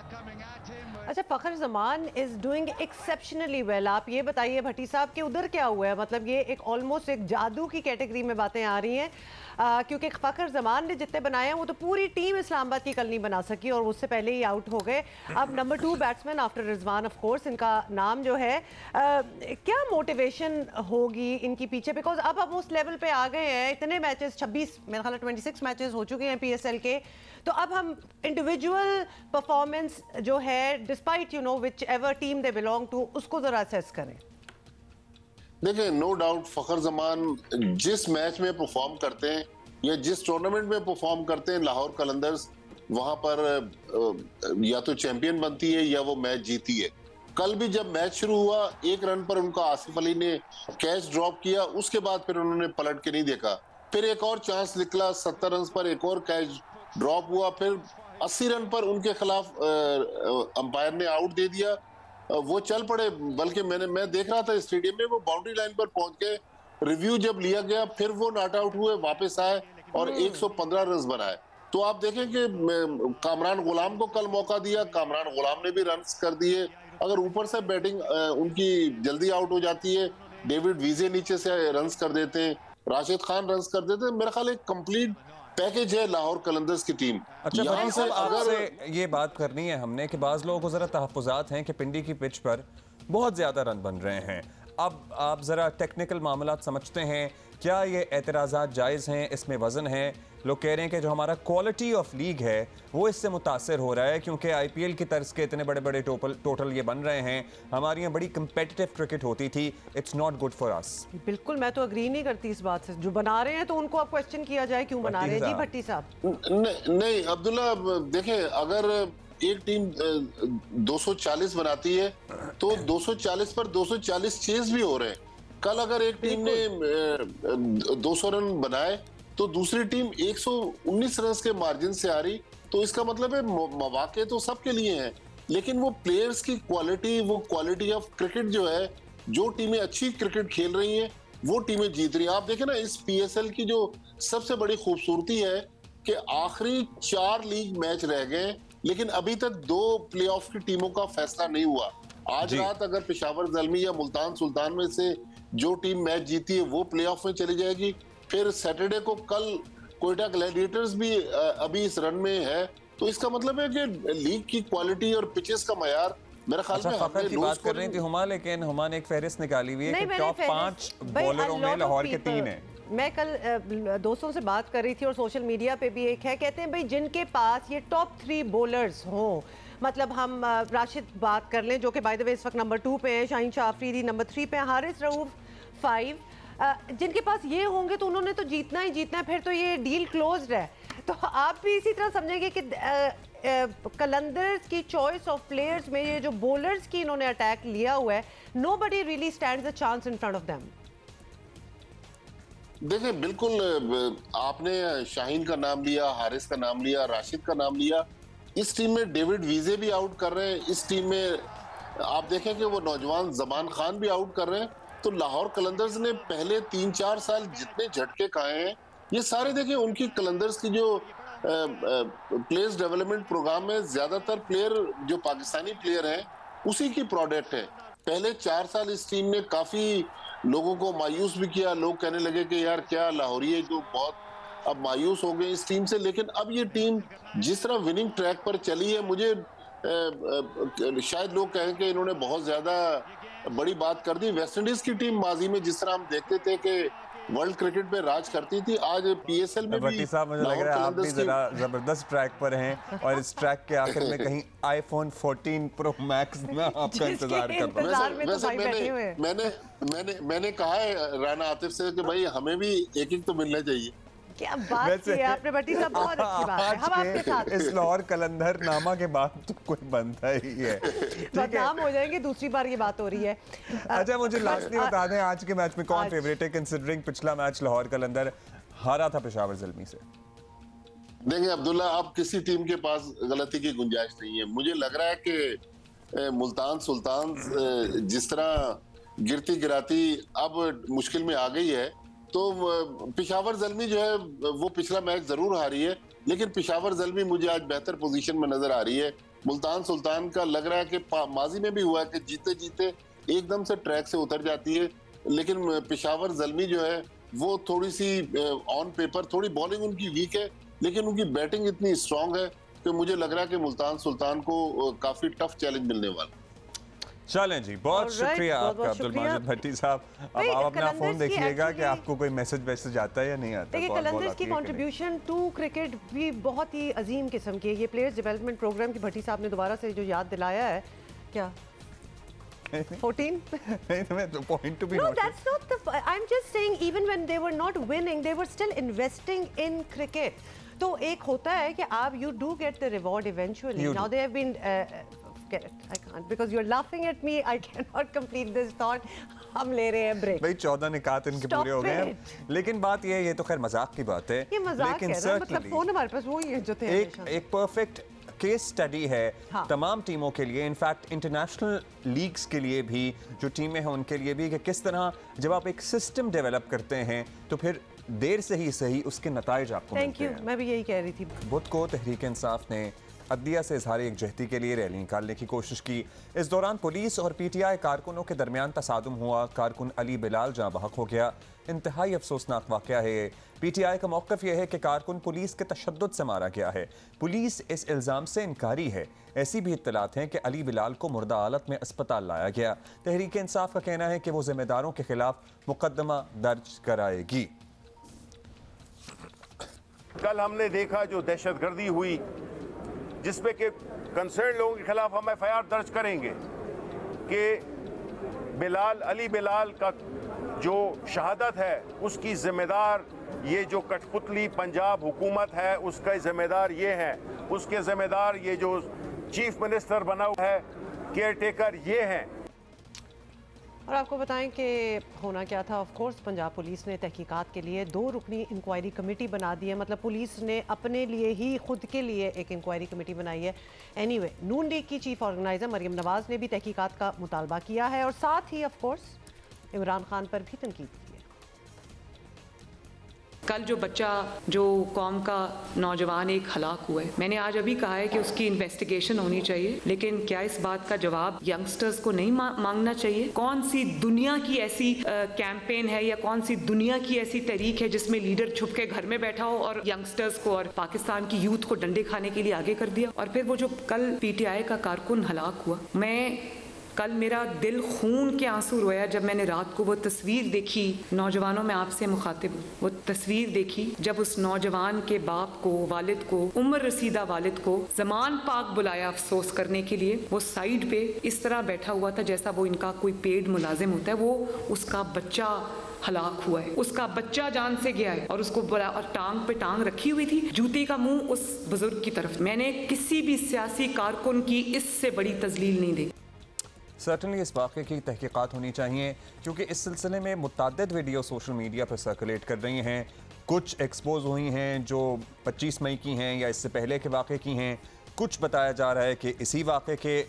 अच्छा, Fakhar Zaman is doing exceptionally well. आप ये बताइए भट्टी साहब कि उधर क्या हुआ है? मतलब ये एक ऑलमोस्ट एक जादू की कैटेगरी में बातें आ रही हैं, क्योंकि फखर जमान ने जितने बनाए हैं वो तो पूरी टीम इस्लामाबाद की कल नहीं बना सकी और उससे पहले ही आउट हो गए। अब number 2 batsman after Rizwan of course, इनका नाम जो है, क्या मोटिवेशन होगी इनकी पीछे? बिकॉज अब हम उस लेवल पे आ गए हैं, इतने मैचेस 26 मेरे ख्याल 26 मैचेस हो चुके हैं PSL के। तो अब हम इंडिविजुअल परफॉर्मेंस जो है despite you know whichever team they belong to, उसको जरा असेस करें। देखिए, नो डाउट फखर जमान जिस मैच में परफॉर्म करते हैं या जिस टूर्नामेंट में परफॉर्म करते हैं, लाहौर कलंदर्स वहां पर या तो चैंपियन बनती है या वो मैच जीती है। कल भी जब मैच शुरू हुआ, 1 रन पर उनका आसिफ अली ने कैच ड्रॉप किया, उसके बाद फिर उन्होंने पलट के नहीं देखा। फिर एक और चांस निकला, 70 रन पर एक और कैच ड्रॉप हुआ, फिर 80 रन पर उनके खिलाफ अंपायर ने आउट दे दिया। वो चल पड़े, बल्कि मैं देख रहा था स्टेडियम में, वो बाउंड्री लाइन पर पहुंच के रिव्यू जब लिया गया, फिर वो नॉट आउट हुए, वापस आए और 115 रन बनाए। तो आप देखें कि कामरान गुलाम को कल मौका दिया, कामरान गुलाम ने भी रन कर दिए। अगर ऊपर से बैटिंग उनकी जल्दी आउट हो जाती है, डेविड वीजे नीचे से रन कर देते हैं, राशिद खान रन कर देते हैं, मेरा ख्याल एक कंप्लीट पैकेज है लाहौर कलंदर्स की टीम। अच्छा भट्टी साहब, आपसे ये बात करनी है हमने कि बाज़ लोगों को ज़रा तहफ़्फ़ुज़ात हैं कि पिंडी की पिच पर बहुत ज़्यादा रन बन रहे हैं। अब आप ज़रा टेक्निकल मामलात समझते हैं, क्या ये एतराज़ात जायज़ हैं, इसमें वज़न है? लोग कह रहे हैं कि जो हमारा क्वालिटी ऑफ लीग है वो इससे मुतासर हो रहा है, क्योंकि IPL की तर्ज के इतने बड़े बड़े टोटल ये बन रहे हैं। हमारी यहाँ बड़ी कंपेटिटिव क्रिकेट होती थी, it's not good for us. बिल्कुल, मैं तो अग्री नहीं करती इस बात से। जो बना रहे हैं तो उनको आप क्वेश्चन किया जाए क्यों बना रहे हैं। जी भट्टी साहब। नहीं अब्दुल्ला, देखें, अगर एक टीम 240 बनाती है तो 240 पर 240 चेज भी हो रहे हैं। कल अगर एक टीम ने 200 रन बनाए तो दूसरी टीम 119 रन के मार्जिन से आ रही, तो इसका मतलब है मौके तो सबके लिए हैं, लेकिन वो प्लेयर्स की क्वालिटी, वो क्वालिटी ऑफ क्रिकेट जो है, जो टीमें अच्छी क्रिकेट खेल रही हैं वो टीमें जीत रही हैं। आप देखें ना, इस PSL की जो सबसे बड़ी खूबसूरती है कि आखिरी 4 लीग मैच रह गए, लेकिन अभी तक 2 प्लेऑफ की टीमों का फैसला नहीं हुआ। आज रात अगर पेशावर ज़ल्मी या मुल्तान सुल्तान में से जो टीम मैच जीती है वो प्लेऑफ में चली जाएगी। फिर सैटरडे को कल कोयटा ग्लैडिएटर्स भी अभी इस रन में है, तो इसका मतलब है कि लीग की क्वालिटी और पिचेस का मयार मेरे ख्याल में फखर की बात कर रही थी हुमा, लेकिन हुमा ने एक फहरिस्त निकाली हुई है कि टॉप 5 बॉलरों में लाहौर के 3 हैं। मैं कल दोस्तों से बात कर रही थी और सोशल मीडिया पे भी एक है, कहते हैं भाई जिनके पास ये टॉप 3 बॉलर्स हों, मतलब हम राशिद बात कर लें जो कि बाय द वे इस वक्त नंबर 2 पे है, शाहीन शाह अफरीदी नंबर 3 पे, हारिस रऊफ 5, जिनके पास ये होंगे तो उन्होंने तो जीतना ही जीतना है, फिर तो ये डील क्लोज्ड है। तो आप भी इसी तरह समझेंगे कि कलंदर्स की चॉइस ऑफ प्लेयर्स में ये जो बॉलर्स की इन्होंने अटैक लिया हुआ है, nobody really stands a chance in front of them. देखिए, बिल्कुल आपने शाहीन का नाम लिया, हारिस का नाम लिया, राशिद का नाम लिया। इस टीम में डेविड वीजे भी आउट कर रहे हैं। इस टीम में आप देखें कि वो नौजवान जमान खान भी आउट कर रहे हैं। तो लाहौर कलंदर्स ने पहले 3-4 साल जितने झटके खाए हैं, ये सारे देखें उनकी कलंदर्स की जो प्लेयर्स डेवलपमेंट प्रोग्राम में ज्यादातर प्लेयर जो पाकिस्तानी प्लेयर हैं उसी की प्रोडक्ट है। पहले 4 साल इस टीम ने काफी लोगों को मायूस भी किया। लोग कहने लगे कि यार क्या लाहौरी जो बहुत अब मायूस हो गए इस टीम से, लेकिन अब ये टीम जिस तरह विनिंग ट्रैक पर चली है, मुझे शायद लोग कहें कि इन्होंने बहुत ज्यादा बड़ी बात कर दी। वेस्ट इंडीज की टीम माजी में जिस तरह हम देखते थे कि वर्ल्ड क्रिकेट पे राज करती थी, आज PSL में भट्टी साहब, मुझे लग रहा है आप भी जरा जबरदस्त ट्रैक पर हैं और इस ट्रैक के आखिर में कहीं iPhone 14 Pro Max में आपका इंतजार कर रहा हूं। मैंने कहा है राना आतिफ से कि भाई हमें भी एक तो मिलना चाहिए। क्या बात की आपने भट्टी साहब, बहुत अच्छी बात है, हम आपके साथ। इस लाहौर कलंदर नामा के बाद तो कोई बनता ही है, बदनाम हो जाएंगे, दूसरी बार ये बात हो रही है। अच्छा, मुझे लास्टली बता दें आज के मैच में कौन फेवरेट है, कंसिडरिंग पिछला मैच लाहौर कलंदर हारा था पेशावर ज़ल्मी से। देखिए अब्दुल्ला, अब किसी टीम के पास गलती की गुंजाइश नहीं है। मुझे लग रहा है कि मुल्तान सुल्तान जिस तरह गिरती गिराती अब मुश्किल में आ गई है, तो पेशावर ज़ल्मी जो है वो पिछला मैच जरूर हारी है, लेकिन पेशावर ज़ल्मी मुझे आज बेहतर पोजीशन में नजर आ रही है। मुल्तान सुल्तान का लग रहा है कि माजी में भी हुआ है कि जीते जीते एकदम से ट्रैक से उतर जाती है, लेकिन पेशावर ज़ल्मी जो है वो थोड़ी सी ऑन पेपर थोड़ी बॉलिंग उनकी वीक है, लेकिन उनकी बैटिंग इतनी स्ट्रांग है कि मुझे लग रहा है कि मुल्तान सुल्तान को काफी टफ चैलेंज मिलने वाला। चलें जी, बहुत शुक्रिया आपका अब्दुल माजिद भट्टी साहब। अब आप अपना फोन देखिएगा कि आपको कोई मैसेज आता है या नहीं आता। देखिए, कलंदर्स की कंट्रीब्यूशन टू क्रिकेट भी बहुत ही अजीम किस्म की है। ये प्लेयर्स डेवलपमेंट प्रोग्राम की भट्टी साहब ने दोबारा से जो याद दिलाया है, क्या 14? Point to be No, noted. that's not the. I'm just saying, even when they were not winning, they were still investing in cricket. तो एक होता है कि आप you do get the reward eventually. You Now do. they have been. Get it? I can't because you're laughing at me. I cannot complete this thought. हम ले रहे हैं break. भाई 14 निकात इनके Stop पूरे हो गए हैं। it. लेकिन बात ये तो खैर मजाक की बात है। ये मजाक लेकिन है ना, मतलब certainly फोन हमारे पास वही है जो थे हमेशा। एक परफेक्ट केस स्टडी है हाँ। तमाम टीमों के लिए, इनफैक्ट इंटरनेशनल लीग्स के लिए भी, जो टीमें हैं उनके लिए भी, कि किस तरह जब आप एक सिस्टम डेवलप करते हैं तो फिर देर से ही सही उसके नताइज आपको थैंक मिलते यू, हैं। मैं भी यही कह रही थी। बुध को तहरीक इंसाफ ने अदलिया से इजहार यकजहती के लिए रैली निकालने की कोशिश की। इस दौरान पुलिस और पीटीआई कारकुनों के दरमियान तसादुम हुआ। कारकुन अली बिलाल जाँ बहक हो गया। इंतहाई अफसोसनाक वाक़या है ये। पीटीआई का मौक़िफ़ यह है कि कारकुन पुलिस के तशद्दुद से मारा गया है। पुलिस इस इल्ज़ाम से इनकारी है। ऐसी भी इत्तलात हैं कि अली बिलाल को मुर्दा हालत में अस्पताल लाया गया। तहरीक इंसाफ का कहना है कि वो जिम्मेदारों के खिलाफ मुकदमा दर्ज कराएगी। कल हमने देखा जो दहशतगर्दी हुई, जिसमें कि कंसर्न लोगों के खिलाफ हम एफआईआर दर्ज करेंगे कि बिलाल, अली बिलाल का जो शहादत है उसकी जिम्मेदार ये जो कठपुतली पंजाब हुकूमत है उसका जिम्मेदार ये है, उसके जिम्मेदार ये जो चीफ मिनिस्टर बना हुआ है, केयर टेकर ये हैं। और आपको बताएं कि होना क्या था। ऑफ कोर्स पंजाब पुलिस ने तहकीकात के लिए 2 रुकनी इंक्वायरी कमेटी बना दी है। मतलब पुलिस ने अपने लिए ही खुद के लिए एक इंक्वायरी कमेटी बनाई है। एनीवे, नून लीग की चीफ ऑर्गेनाइजर मरियम नवाज ने भी तहकीकात का मुतालबा किया है और साथ ही ऑफ कोर्स इमरान खान पर भी तनकीद की है। कल जो बच्चा, जो कौम का नौजवान एक हलाक हुआ है, मैंने आज अभी कहा है कि उसकी इन्वेस्टिगेशन होनी चाहिए, लेकिन क्या इस बात का जवाब यंगस्टर्स को नहीं मांगना चाहिए? कौन सी दुनिया की ऐसी कैंपेन है या कौन सी दुनिया की ऐसी तहरीक है जिसमें लीडर छुप के घर में बैठा हो और यंगस्टर्स को और पाकिस्तान की यूथ को डंडे खाने के लिए आगे कर दिया? और फिर वो जो कल पीटीआई का कारकुन हलाक हुआ, कल मेरा दिल खून के आंसू रोया जब मैंने रात को वो तस्वीर देखी। नौजवानों में आपसे मुखातिब हूँ, वो तस्वीर देखी जब उस नौजवान के बाप को, वालिद को, उम्र रसीदा वालिद को ज़मान पाक बुलाया अफसोस करने के लिए। वो साइड पे इस तरह बैठा हुआ था जैसा वो इनका कोई पेड मुलाजिम होता है। वो उसका बच्चा हलाक हुआ है, उसका बच्चा जान से गया है और उसको बड़ा और टांग पे टांग रखी हुई थी, जूते का मुंह उस बुजुर्ग की तरफ। मैंने किसी भी सियासी कारकुन की इससे बड़ी तजलील नहीं देखी। सर्टनली इस वाक़े की तहकीकात होनी चाहिए, क्योंकि इस सिलसिले में मुतअद्दिद वीडियो सोशल मीडिया पर सर्कुलेट कर रही हैं। कुछ एक्सपोज हुई हैं जो 25 मई की हैं या इससे पहले के वाक़े की हैं। कुछ बताया जा रहा है कि इसी वाक़े के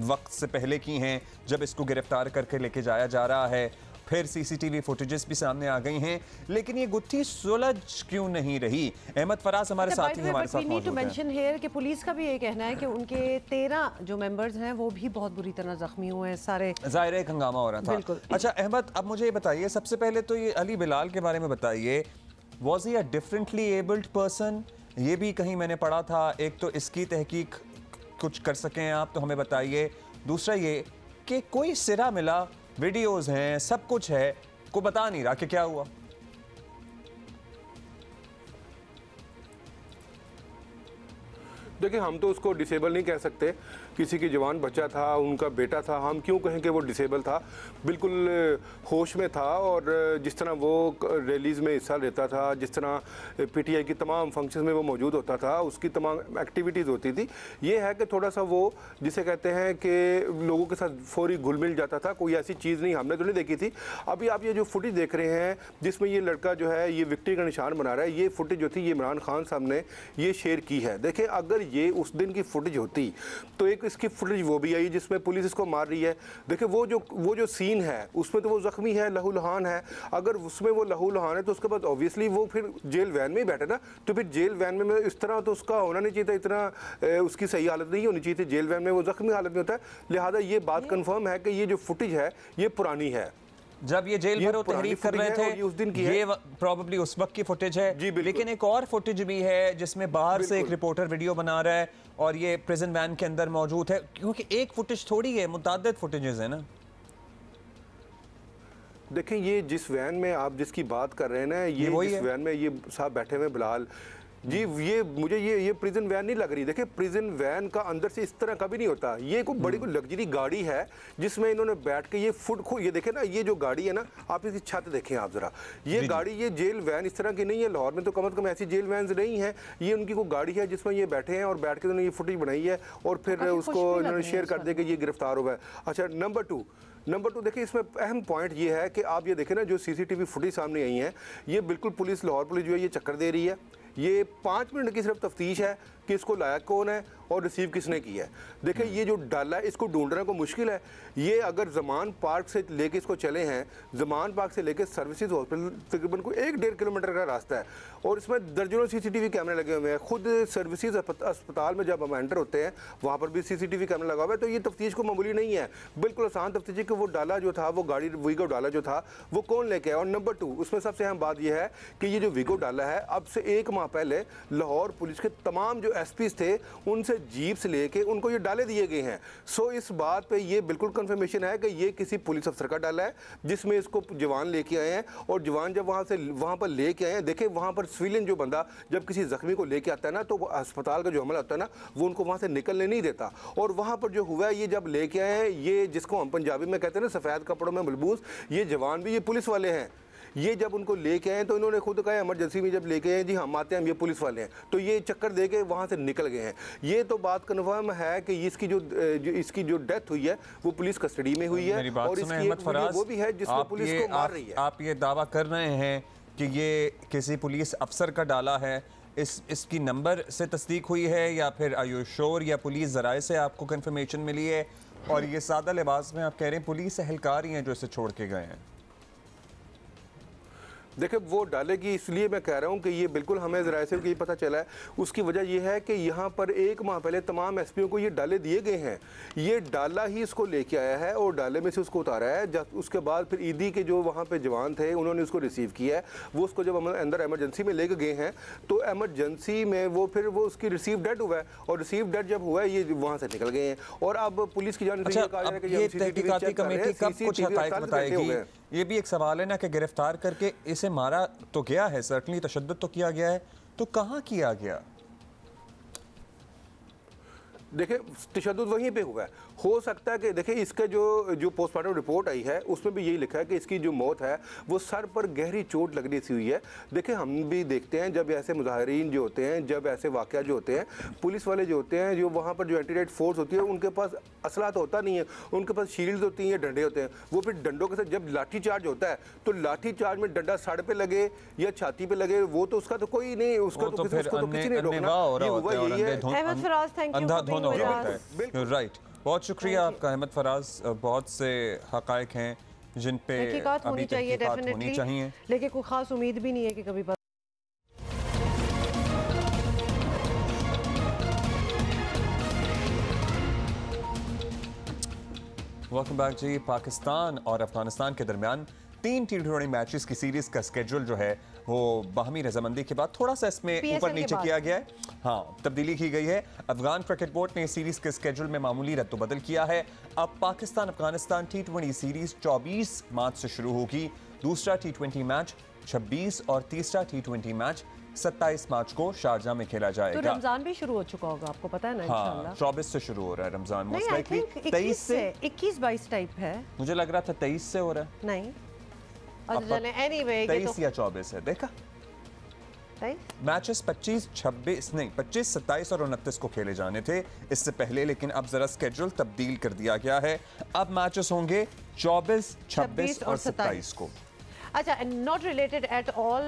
वक्त से पहले की हैं जब इसको गिरफ्तार करके लेके जाया जा रहा है। फिर सीसीटीवी फुटेजेस भी सामने आ गई हैं, लेकिन ये गुत्थी सुलझ क्यों नहीं रही? अहमद फराज हमारे साथी हमारे साथ मौजूद हैं। कि पुलिस का भी ये कहना है कि उनके 13 जो मेंबर्स हैं वो भी बहुत बुरी तरह जख्मी हुए हैं। सारे ज़ाहिर है एक हंगामा हो रहा था। अच्छा अहमद, अब मुझे ये बताइए, सबसे पहले तो ये अली बिलाल के बारे में बताइए। Was he a differently abled person? ये भी कहीं मैंने पढ़ा था। एक तो इसकी तहकीक कुछ कर सकें आप तो हमें बताइए। दूसरा ये कि कोई सिरा मिला, वीडियोस हैं, सब कुछ है, को बता नहीं रहा कि क्या हुआ। देखिए, हम तो उसको डिसेबल नहीं कह सकते। किसी की जवान बच्चा था, उनका बेटा था, हम क्यों कहें कि वो डिसेबल था? बिल्कुल होश में था और जिस तरह वो रैलीज़ में हिस्सा लेता था, जिस तरह पीटीआई की तमाम फंक्शंस में वो मौजूद होता था, उसकी तमाम एक्टिविटीज़ होती थी। ये है कि थोड़ा सा वो जिसे कहते हैं कि लोगों के साथ फौरी घुल मिल जाता था। कोई ऐसी चीज़ नहीं, हमने तो नहीं देखी थी। अभी आप ये जो फुटेज देख रहे हैं जिसमें ये लड़का जो है ये विक्ट्री का निशान बना रहा है, ये फुटेज जो थी ये इमरान खान साहब ने ये शेयर की है। देखें, अगर ये उस दिन की फुटेज होती तो एक इसकी फुटेज वो भी आई जिसमें पुलिस इसको मार रही है। देखिए, वो जो सीन है उसमें तो वो जख्मी है, लहूलुहान है। अगर उसमें वो लहूलुहान है तो उसके बाद ऑब्वियसली वो फिर जेल वैन में ही बैठे ना, तो फिर जेल वैन में इस तरह तो उसका होना नहीं चाहिए था, इतना उसकी सही हालत नहीं होनी चाहिए थी। जेल वैन में वो जख्मी हालत में होता है। लिहाजा ये बात कन्फर्म है कि ये जो फुटेज है ये पुरानी है। जब ये जेल भरो तहरीक कर रहे थे, उस दिन की ये प्रॉबली उस वक्त की फुटेज है। लेकिन एक और फुटेज भी है जिसमें बाहर से एक रिपोर्टर वीडियो बना रहा है और ये प्रिजन वैन के अंदर मौजूद है, क्योंकि एक फुटेज थोड़ी है, मुतअद्दिद फुटेजेस है ना। देखें, ये जिस वैन में आप जिसकी बात कर रहे हैं ना, ये जिस वैन में ये साहब बैठे हुए बिलाल, जी ये मुझे ये प्रिजन वैन नहीं लग रही। देखिए प्रिजन वैन का अंदर से इस तरह कभी नहीं होता। ये कोई बड़ी कोई लग्जरी गाड़ी है जिसमें इन्होंने बैठ के ये फुट खो, ये देखे ना, ये जो गाड़ी है ना, आप इसकी छत देखें आप जरा, ये गाड़ी, ये जेल वैन इस तरह की नहीं है। लाहौर में तो कम से कम ऐसी जेल वैन नहीं है। ये उनकी कोई गाड़ी है जिसमें ये बैठे हैं और बैठ के उन्होंने ये फुटेज बनाई है और फिर उसको इन्होंने शेयर कर दिया कि ये गिरफ्तार हुआ है। अच्छा, नंबर टू देखिए, इसमें अहम पॉइंट ये है कि आप ये देखें ना, जो सीसीटीवी फुटेज सामने आई है, ये बिल्कुल पुलिस, लाहौर पुलिस जो है ये चक्कर दे रही है। ये 5 मिनट की सिर्फ तफ्तीश है कि इसको लाया कौन है और रिसीव किसने किया है। देखिए ये जो डाला है इसको ढूंढना को मुश्किल है। ये अगर जमान पार्क से लेके इसको चले हैं, जमान पार्क से लेके सर्विसेज हॉस्पिटल तकरीबन को 1-1.5 किलोमीटर का रास्ता है और इसमें दर्जनों सीसीटीवी कैमरे लगे हुए हैं। खुद सर्विसेज अस्पताल में जब हम एंटर होते हैं वहाँ पर भी सीसीटीवी कैमरा लगा हुआ है। तो ये तफ्तीश को मामूली नहीं है, बिल्कुल आसान तफ्तीश है कि वो डाला जो था, वो गाड़ी वीगो डाला जो था, वो कौन लेके आया। और नंबर 2 उसमें सबसे अहम बात यह है कि ये जो वीगो डाला है, अब से 1 माह पहले लाहौर पुलिस के तमाम जो एसपी थे उनसे जीप से लेके उनको ये डाले दिए गए हैं। सो इस बात पे ये बिल्कुल कंफर्मेशन है कि ये किसी पुलिस अफसर का डाला है जिसमें इसको जवान लेके आए हैं। और जवान जब वहाँ पर लेके आए हैं, देखें वहाँ पर सिविलियन जो बंदा जब किसी जख्मी को लेके आता है ना, तो अस्पताल का जो अमला होता है ना, वो उनको वहाँ से निकलने नहीं देता। और वहाँ पर जो हुआ है, ये जब लेके आए हैं, ये जिसको हम पंजाबी में कहते हैं ना सफ़ेद कपड़ों में मलबूस, ये जवान भी ये पुलिस वाले हैं। ये जब उनको लेके आए तो इन्होंने खुद कहा इमरजेंसी में जब लेके आए, जी हम आते हैं, हम ये पुलिस वाले हैं, तो ये चक्कर दे के वहाँ से निकल गए हैं। ये तो बात कन्फर्म है कि इसकी जो डेथ हुई है वो पुलिस कस्टडी में हुई है और इसकी एक वीडियो वो भी है जिसमें पुलिस को मार रही है। आप ये दावा कर रहे हैं कि ये किसी पुलिस अफसर का डाला है, इसकी नंबर से तस्दीक हुई है या फिर आयुषोर या पुलिस ज़राए से आपको कंफर्मेशन मिली है? और ये सादा लिबास में आप कह रहे हैं पुलिस एहलकार ही हैं जो इसे छोड़ के गए हैं? देखिए वो डालेगी, इसलिए मैं कह रहा हूँ कि ये बिल्कुल हमें ज़रा से ये पता चला है। उसकी वजह यह है कि यहाँ पर 1 माह पहले तमाम एसपीओ को ये डाले दिए गए हैं। ये डाला ही इसको लेके आया है और डाले में से उसको उतारा है। जब उसके बाद फिर ईदी के जो वहाँ पे जवान थे उन्होंने उसको रिसीव किया है। वो उसको जब अंदर एमरजेंसी में लेके गए हैं तो एमरजेंसी में वो फिर वो उसकी रिसीव डेड हुआ है और रिसीव डेड जब हुआ है ये वहाँ से निकल गए हैं। और अब पुलिस की जानिब से ये कहा जा रहा है कि ये तहकीकाती कमेटी कब कुछ हक़ाइक़ बताएगी? ये भी एक सवाल है ना कि गिरफ्तार करके इसे मारा तो गया है, सर्टनली तशद्दुद तो किया गया है, तो कहाँ किया गया? देखिए तशद्दुद वहीं पे हुआ है। हो सकता है कि देखिए इसका जो पोस्टमार्टम रिपोर्ट आई है उसमें भी यही लिखा है कि इसकी जो मौत है वो सर पर गहरी चोट लगने से हुई है। देखिए हम भी देखते हैं जब ऐसे मुजाहिरीन जो होते हैं, जब ऐसे वाक़या जो होते हैं, पुलिस वाले जो होते हैं, जो वहाँ पर जो एंटी टेरर फोर्स होती है उनके पास असला तो होता नहीं है, उनके पास शील्ड होती हैं, डंडे होते हैं। वो फिर डंडों के साथ जब लाठी चार्ज होता है तो लाठी चार्ज में डंडा सर पे लगे या छाती पे लगे, वो तो उसका तो कोई नहीं, उसका तो किसी ने रोकना। राइट, बहुत शुक्रिया आपका अहमद फराज। बहुत से हक़ाइक़ हैं जिन पे होनी चाहिए, डेफिनेटली चाहिए, लेकिन कोई खास उम्मीद भी नहीं है कि कभी वेलकम बैक जी। पाकिस्तान और अफगानिस्तान के दरमियान 3 T20 मैचेस की सीरीज का स्केड्यूल जो है वो बाहमी रजामंदी के बाद थोड़ा सा इसमें ऊपर नीचे किया गया है। हाँ, तब्दीली की गई है। अफगान क्रिकेट बोर्ड ने सीरीज के स्केड्यूल में मामूली रद्द-बदल किया है। अब पाकिस्तान अफगानिस्तान T20 सीरीज 24 मार्च से शुरू होगी। दूसरा T20 मैच 26 और तीसरा T20 मैच 27 मार्च को शारजाह में खेला जाएगा। तो रमजान भी शुरू हो चुका होगा, आपको पता है ना? हाँ, 24 से शुरू हो रहा है रमजान। मोस्ट लाइकली 23 से 21-22 टाइप है। मुझे लग रहा था 23 से हो रहा है। नहीं, anyway, 23 या 24 है। देखा, मैचेस 25, 26 नहीं 25, 27 और 29 को खेले जाने थे इससे पहले, लेकिन अब जरा स्केड्यूल तब्दील कर दिया गया है। अब मैचेस होंगे 24, 26 और 27 को। अच्छा, नॉट रिलेटेड एट ऑल,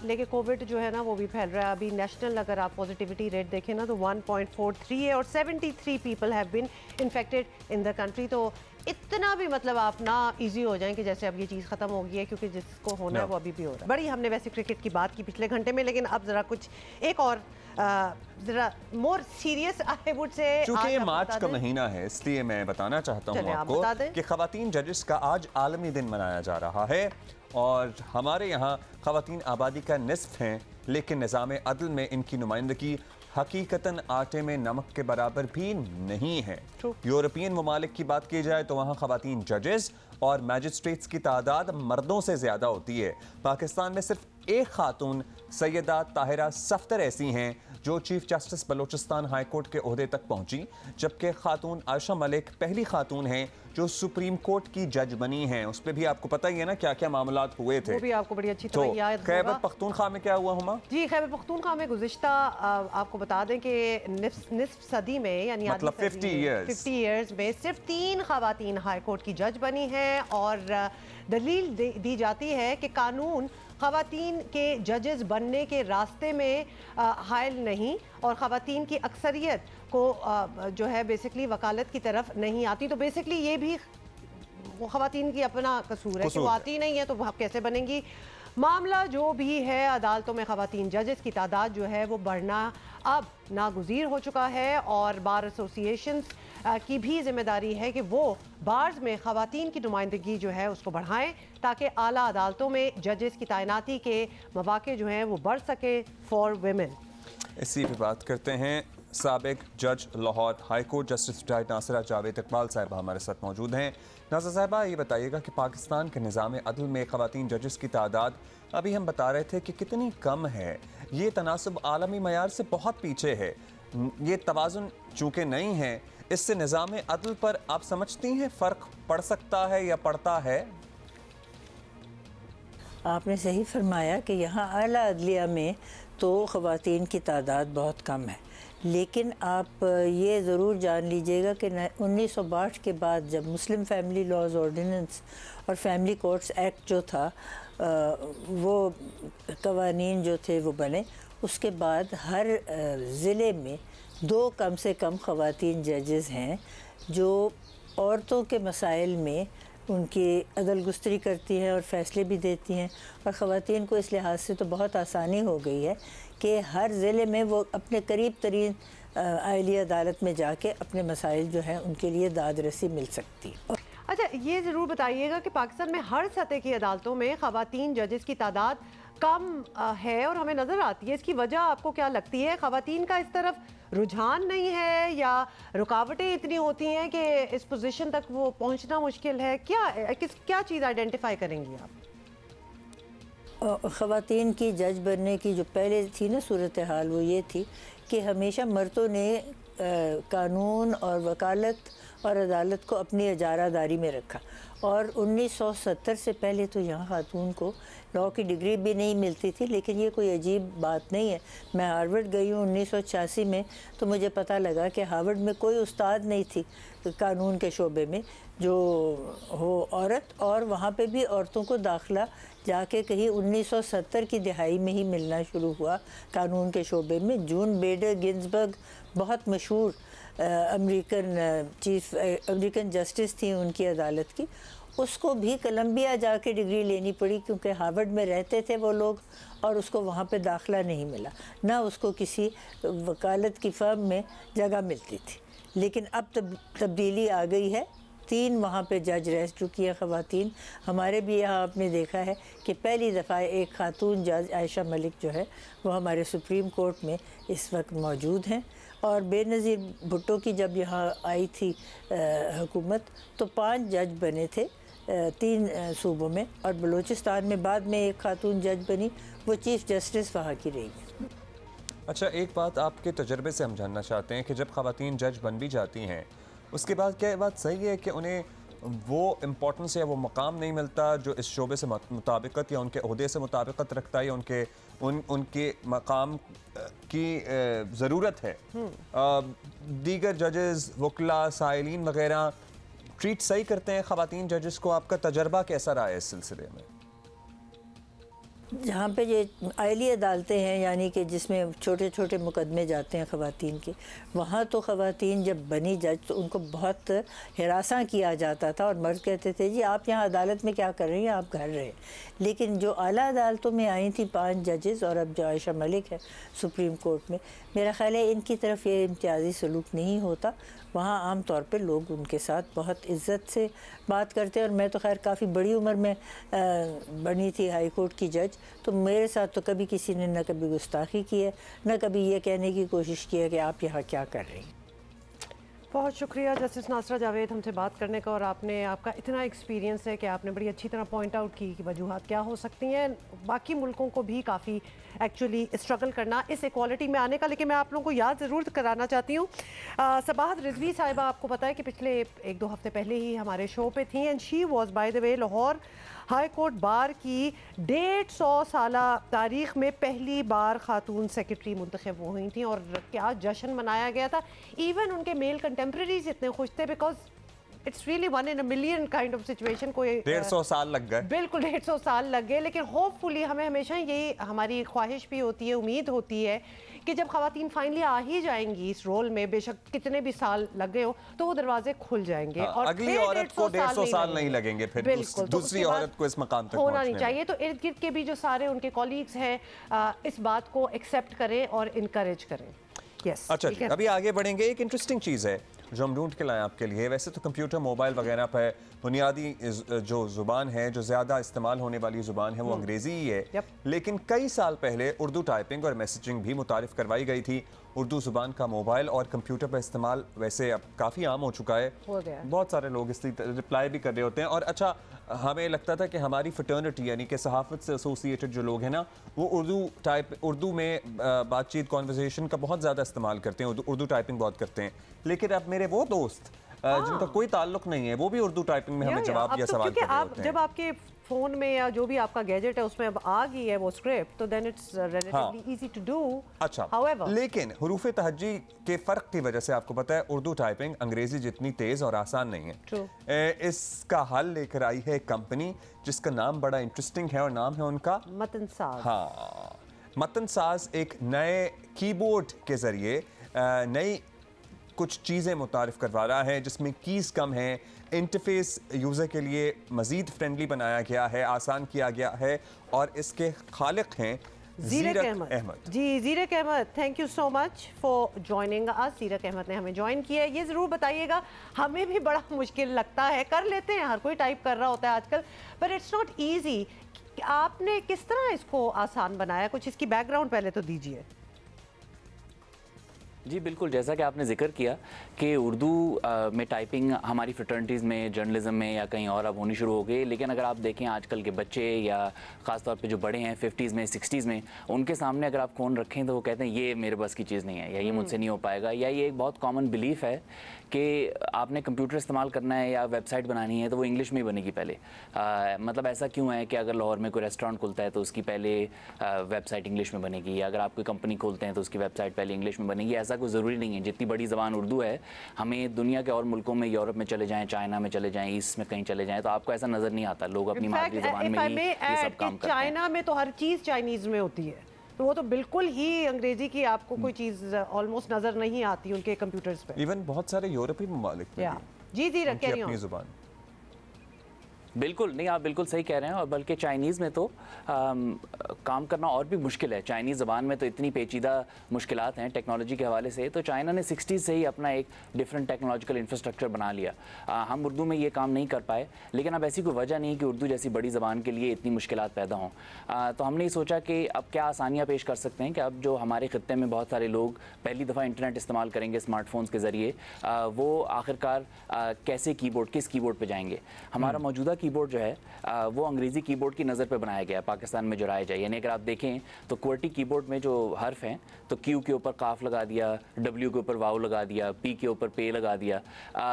लेकिन कोविड जो है ना वो भी फैल रहा है। अभी नेशनल अगर आप पॉजिटिविटी रेट देखें ना तो 1.43 है और 73 people have been infected in the country. तो इतना भी मतलब आप ना इजी हो जाएं कि जैसे अब ये चीज़ ख़त्म हो गई है, क्योंकि जिसको होना है वो अभी भी हो रहा है। बड़ी हमने वैसे क्रिकेट की बात की पिछले घंटे में, लेकिन अब ज़रा कुछ एक और ज़रा more serious I would say, चूँकि मार्च का महीना है इसलिए मैं बताना चाहता हूँ आपको कि ख़वातीन जजेस का आज आलमी दिन मनाया जा रहा है। और हमारे यहाँ ख़वातीन आबादी का निस्फ हैं, लेकिन निज़ाम अदल में इनकी नुमाइंदगी हकीकतन आटे में नमक के बराबर भी नहीं है। यूरोपियन ममालिक की बात की जाए तो वहाँ ख़वातीन जजेस और मैजिस्ट्रेट्स की तादाद मर्दों से ज़्यादा होती है। पाकिस्तान में सिर्फ एक खातून सैयदा ताहिरा सफ्तर ऐसी हैं जो chief justice Balochistan high court के ओहदे तक पहुंची, जबकि खातून आयशा मलिक पहली खातून हैं जो सुप्रीम कोर्ट की जज बनी हैं। उस पर भी आपको पता ही है ना क्या क्या मामलात हुए थे, वो भी आपको बड़ी अच्छी तरह याद होगा। खैबर पख्तूनख्वा में क्या हुआ हुमा? जी, खैबर पख्तूनख्वा में गुज़िश्ता आपको बता दें कि निस्फ सदी में, यानी मतलब 50 ईयर्स में सिर्फ 3 खवातीन हाई कोर्ट की जज बनी हैं। और दलील दी जाती है कि कानून खवातीन के जजेस बनने के रास्ते में हायल नहीं और खवातीन की अक्सरियत को जो है बेसिकली वकालत की तरफ नहीं आती। तो बेसिकली ये भी वो खवातीन की अपना कसूर है कि वो आती नहीं है तो वो कैसे बनेंगी। मामला जो भी है, अदालतों में खवातीन जजेस की तादाद जो है वो बढ़ना अब नागुज़ीर हो चुका है और बार एसोसिएशंस की भी जिम्मेदारी है कि वो बार्स में खवातीन की नुमाइंदगी जो है उसको बढ़ाएं ताकि आला अदालतों में जजेस की तैनाती के मौके जो हैं वो बढ़ सके फॉर वेमेन। इसी पे बात करते हैं। साबिक जज Lahore high court justice retired Nasira Javed Iqbal साहिबा हमारे साथ मौजूद हैं। नासिरा साहिबा, ये बताइएगा कि पाकिस्तान के निज़ाम अदल में ख़वातीन जजेस की तादाद अभी हम बता रहे थे कि कितनी कम है, ये तनासब आलमी मयार से बहुत पीछे है, ये तवाज़ुन चूँकि नहीं है, इससे निज़ाम अदल पर आप समझती हैं फ़र्क पड़ सकता है या पड़ता है? आपने सही फरमाया कि यहाँ आला अदलिया में तो ख़वातीन की तादाद बहुत कम है, लेकिन आप ये ज़रूर जान लीजिएगा कि 1962 के बाद जब मुस्लिम फैमिली लॉज ऑर्डिनेंस और फैमिली कोर्ट्स एक्ट जो था वो कवानीन जो थे वो बने, उसके बाद हर ज़िले में 2 कम से कम ख़वातीन जजेस हैं जो औरतों के मसाइल में उनकी अदल गुस्तरी करती हैं और फ़ैसले भी देती हैं। और ख़वातीन को इस लिहाज से तो बहुत आसानी हो गई है कि हर ज़िले में वो अपने करीब तरीन आईली अदालत में जाके अपने मसाइल जो हैं उनके लिए दाद रसी मिल सकती है। अच्छा, ये ज़रूर बताइएगा कि पाकिस्तान में हर सतह की अदालतों में ख़वातीन जजेस की तादाद कम है और हमें नज़र आती है। इसकी वजह आपको क्या लगती है? ख़वातीन का इस तरफ रुझान नहीं है या रुकावटें इतनी होती हैं कि इस पोजीशन तक वो पहुंचना मुश्किल है? क्या चीज़ आइडेंटिफाई करेंगी आप? ख़वातीन की जज बनने की जो पहले थी ना सूरत हाल, वो ये थी कि हमेशा मर्दों ने कानून और वकालत और अदालत को अपनी इजारादारी में रखा। और 1970 से पहले तो यहाँ खातून को लॉ की डिग्री भी नहीं मिलती थी, लेकिन ये कोई अजीब बात नहीं है। मैं हार्वर्ड गई हूँ 1986 में, तो मुझे पता लगा कि हार्वर्ड में कोई उस्ताद नहीं थी कानून के शोबे में जो हो औरत, और वहाँ पे भी औरतों को दाखिला जाके कहीं 1970 की दिहाई में ही मिलना शुरू हुआ कानून के शोबे में। जून बेडर गिन्सबर्ग बहुत मशहूर अमेरिकन जस्टिस थी उनकी अदालत की, उसको भी कोलंबिया जाके डिग्री लेनी पड़ी क्योंकि हार्वर्ड में रहते थे वो लोग और उसको वहाँ पे दाखिला नहीं मिला, ना उसको किसी वकालत की फर्म में जगह मिलती थी। लेकिन अब तब्दीली आ गई है, 3 वहाँ पे जज रह चुकी है ख़वातीन। हमारे भी यहाँ आपने देखा है कि पहली दफ़ा एक खातून जज आयशा मलिक जो है वो हमारे सुप्रीम कोर्ट में इस वक्त मौजूद हैं। और बेनज़ीर भुट्टो की जब यहाँ आई थी हुकूमत तो 5 जज बने थे 3 सूबों में, और बलूचिस्तान में बाद में एक खातून जज बनी, वो चीफ़ जस्टिस वहाँ की रही है। अच्छा, एक बात आपके तजर्बे से हम जानना चाहते हैं कि जब ख़वातीन जज बन भी जाती हैं उसके बाद क्या ये बात सही है कि उन्हें वो इम्पोर्टेंस या वो मकाम नहीं मिलता जो इस शोबे से मुताबिकत या उनके ओहदे से मुताबिकत रखता है या उनके मकाम की ज़रूरत है? दीगर जजेस, वकला, साइलिन वगैरह ट्रीट सही करते हैं ख़वातीन जजेस को? आपका तजर्बा कैसा रहा है इस सिलसिले में? जहाँ पे ये आईली अदालतें हैं, यानी कि जिसमें छोटे छोटे मुकदमे जाते हैं ख़वातीन के, वहाँ तो ख़वातीन जब बनी जज तो उनको बहुत हिरासा किया जाता था और मर्द कहते थे जी आप यहाँ अदालत में क्या कर रही हैं, आप घर रहे। लेकिन जो आला अदालतों में आई थी 5 जजेस और अब जो आयशा मलिक है सुप्रीम कोर्ट में, मेरा ख्याल है इनकी तरफ ये इम्तियाज़ी सलूक नहीं होता। वहाँ आम तौर पे लोग उनके साथ बहुत इज़्ज़त से बात करते हैं। और मैं तो खैर काफ़ी बड़ी उम्र में बनी थी हाई कोर्ट की जज, तो मेरे साथ तो कभी किसी ने न कभी गुस्ताखी की है, न कभी ये कहने की कोशिश की है कि आप यहाँ क्या कर रही हैं। बहुत शुक्रिया जस्टिस नासरा जावेद हमसे बात करने का, और आपने आपका इतना एक्सपीरियंस है कि आपने बड़ी अच्छी तरह पॉइंट आउट की कि वजूहात क्या हो सकती हैं। बाकी मुल्कों को भी काफ़ी एक्चुअली स्ट्रगल करना इस इक्वालिटी में आने का। लेकिन मैं आप लोगों को याद ज़रूर कराना चाहती हूँ, सबाहत रिजवी साहिबा आपको पता है कि पिछले 1-2 हफ्ते पहले ही हमारे शो पे थी, and she was by the way Lahore high court bar की 150 साला तारीख में पहली बार खातून सेक्रेटरी मुंतखब हुई थी, और क्या जश्न मनाया गया था। इवन उनके मेल कंटेम्प्रेरीज इतने खुश थे, because it's really 1 in a million kind of situation. कोई 150 साल लग गए, बिल्कुल 150 साल लग गए, लेकिन होपफुली हमें हमेशा यही हमारी ख्वाहिश भी होती है, उम्मीद होती है कि जब खवातीन फाइनली आ ही जाएंगी इस रोल में, बेशक कितने भी साल लग गए हो, तो वो दरवाजे खुल जाएंगे। हाँ, और अगली औरत को 150 साल नहीं लगेंगे, फिर दूसरी औरत को इस मकाम तक होना नहीं चाहिए। तो इर्द गिर्द के भी जो सारे उनके कॉलीग्स हैं इस बात को एक्सेप्ट करें और इनकरेज करें। यस, अच्छा, अभी आगे बढ़ेंगे। एक इंटरेस्टिंग चीज़ है जो हम ढूंढ के लाए आपके लिए। वैसे तो कंप्यूटर, मोबाइल वगैरह पर बुनियादी जो ज़ुबान है, जो ज़्यादा इस्तेमाल होने वाली ज़ुबान है, वो अंग्रेज़ी ही है। लेकिन कई साल पहले उर्दू टाइपिंग और मैसेजिंग भी मुतारिफ करवाई गई थी। उर्दू ज़ुबान का मोबाइल और कंप्यूटर पर इस्तेमाल वैसे अब काफ़ी आम हो चुका है, बहुत सारे लोग इसकी रिप्लाई भी कर रहे होते हैं। और अच्छा, हमें लगता था कि हमारी फ्रेटर्निटी यानी कि सहाफ़त से एसोसिएटेड जो लोग हैं ना, वो उर्दू में बातचीत, कॉन्वर्सेशन का बहुत ज़्यादा इस्तेमाल करते हैं, उर्दू टाइपिंग बहुत करते हैं। लेकिन अब मेरे वो दोस्त जिनका कोई ताल्लुक नहीं है, वो भी उर्दू टाइपिंग में हमें जवाब या सवाल कर रहे होते हैं। जब आपके फोन में या जो भी आपका गैजेट है उसमें अब आ गई है वो स्क्रिप्ट, तो then it's relatively easy to do. अच्छा, However, लेकिन हुरूफ तहज्जी के फ़र्क की वजह से आपको पता है उर्दू टाइपिंग अंग्रेजी जितनी तेज़ और आसान नहीं है। True. इसका हल लेकर आई है कंपनी जिसका नाम बड़ा इंटरेस्टिंग है, और नाम है उनका मतनसाज। हाँ, मतनसाज एक नए कीबोर्ड के ज़रिए नई कुछ चीज़ें मुतारिफ करवा रहा है, जिसमें कीज़ कम हैं, इंटरफेस यूज़र के लिए मज़ीद फ्रेंडली बनाया गया है, आसान किया गया है, और इसके खालिक हैं ज़ीरक अहमद। जी, Zeerak Ahmed, thank you so much for joining us. Zeerak Ahmed ने हमें ज्वाइन किया है। ये ज़रूर बताइएगा, हमें भी बड़ा मुश्किल लगता है, कर लेते हैं, हर कोई टाइप कर रहा होता है आजकल, पर इट्स नॉट ईजी। आपने किस तरह इसको आसान बनाया, कुछ इसकी बैकग्राउंड पहले तो दीजिए। जी बिल्कुल, जैसा कि आपने जिक्र किया कि उर्दू में टाइपिंग हमारी फ्रेटर्निटीज़ में, जर्नलिज्म में या कहीं और अब होनी शुरू हो गई। लेकिन अगर आप देखें आजकल के बच्चे या ख़ास तौर पे जो बड़े हैं 50s में, 60s में, उनके सामने अगर आप फ़ोन रखें तो वो कहते हैं ये मेरे बस की चीज़ नहीं है, या ये मुझसे नहीं हो पाएगा, या ये एक बहुत कॉमन बिलीफ है कि आपने कंप्यूटर इस्तेमाल करना है या वेबसाइट बनानी है तो वो इंग्लिश में ही बनेगी पहले। मतलब ऐसा क्यों है कि अगर लाहौर में कोई रेस्टोरेंट खुलता है तो उसकी पहले वेबसाइट इंग्लिश में बनेगी, या अगर आप कोई कंपनी खोलते हैं तो उसकी वेबसाइट पहले इंग्लिश में बनेगी। ऐसा कोई ज़रूरी नहीं है। जितनी बड़ी ज़बान उर्दू है, हमें दुनिया के और मुल्कों में, यूरोप में चले जाएं, चाइना में चले जाएं, ईस्ट में कहीं चले जाएं, तो आपको ऐसा नज़र नहीं आता। लोग अपनी मादरी ज़बान में ही ये सब काम करते हैं। चाइना में तो हर चीज़ चाइनीज़ में होती है, तो वो तो बिल्कुल ही अंग्रेजी की आपको कोई चीज़ ऑलमोस्ट नज़र नहीं आती उनके कंप्यूटर्स पे। इवन बहुत सारे यूरोपीय ममालिक में जी जी रख अपनी ज़ुबान। बिल्कुल नहीं, आप बिल्कुल सही कह रहे हैं। और बल्कि चाइनीज़ में तो काम करना और भी मुश्किल है। चाइनीज़ ज़बान में तो इतनी पेचीदा मुश्किलात हैं टेक्नोलॉजी के हवाले से। तो चाइना ने 60s से ही अपना एक डिफरेंट टेक्नोलॉजिकल इंफ्रास्ट्रक्चर बना लिया। हम उर्दू में ये काम नहीं कर पाए, लेकिन अब ऐसी कोई वजह नहीं कि उर्दू जैसी बड़ी ज़बान के लिए इतनी मुश्किलात पैदा हों। तो हमने ये सोचा कि अब क्या आसानियाँ पेश कर सकते हैं कि अब जो हमारे ख़ित्ते में बहुत सारे लोग पहली दफ़ा इंटरनेट इस्तेमाल करेंगे स्मार्टफोन्स के ज़रिए, वो आखिरकार कैसे कीबोर्ड, किस कीबोर्ड पर जाएंगे। हमारा मौजूदा कीबोर्ड जो है वो अंग्रेज़ी कीबोर्ड की नज़र पे बनाया गया है, पाकिस्तान में जो राइज है। यानी अगर आप देखें तो QWERTY कीबोर्ड में जो हर्फ हैं, तो Q के ऊपर काफ लगा दिया, W के ऊपर वाव लगा दिया, P के ऊपर पे लगा दिया।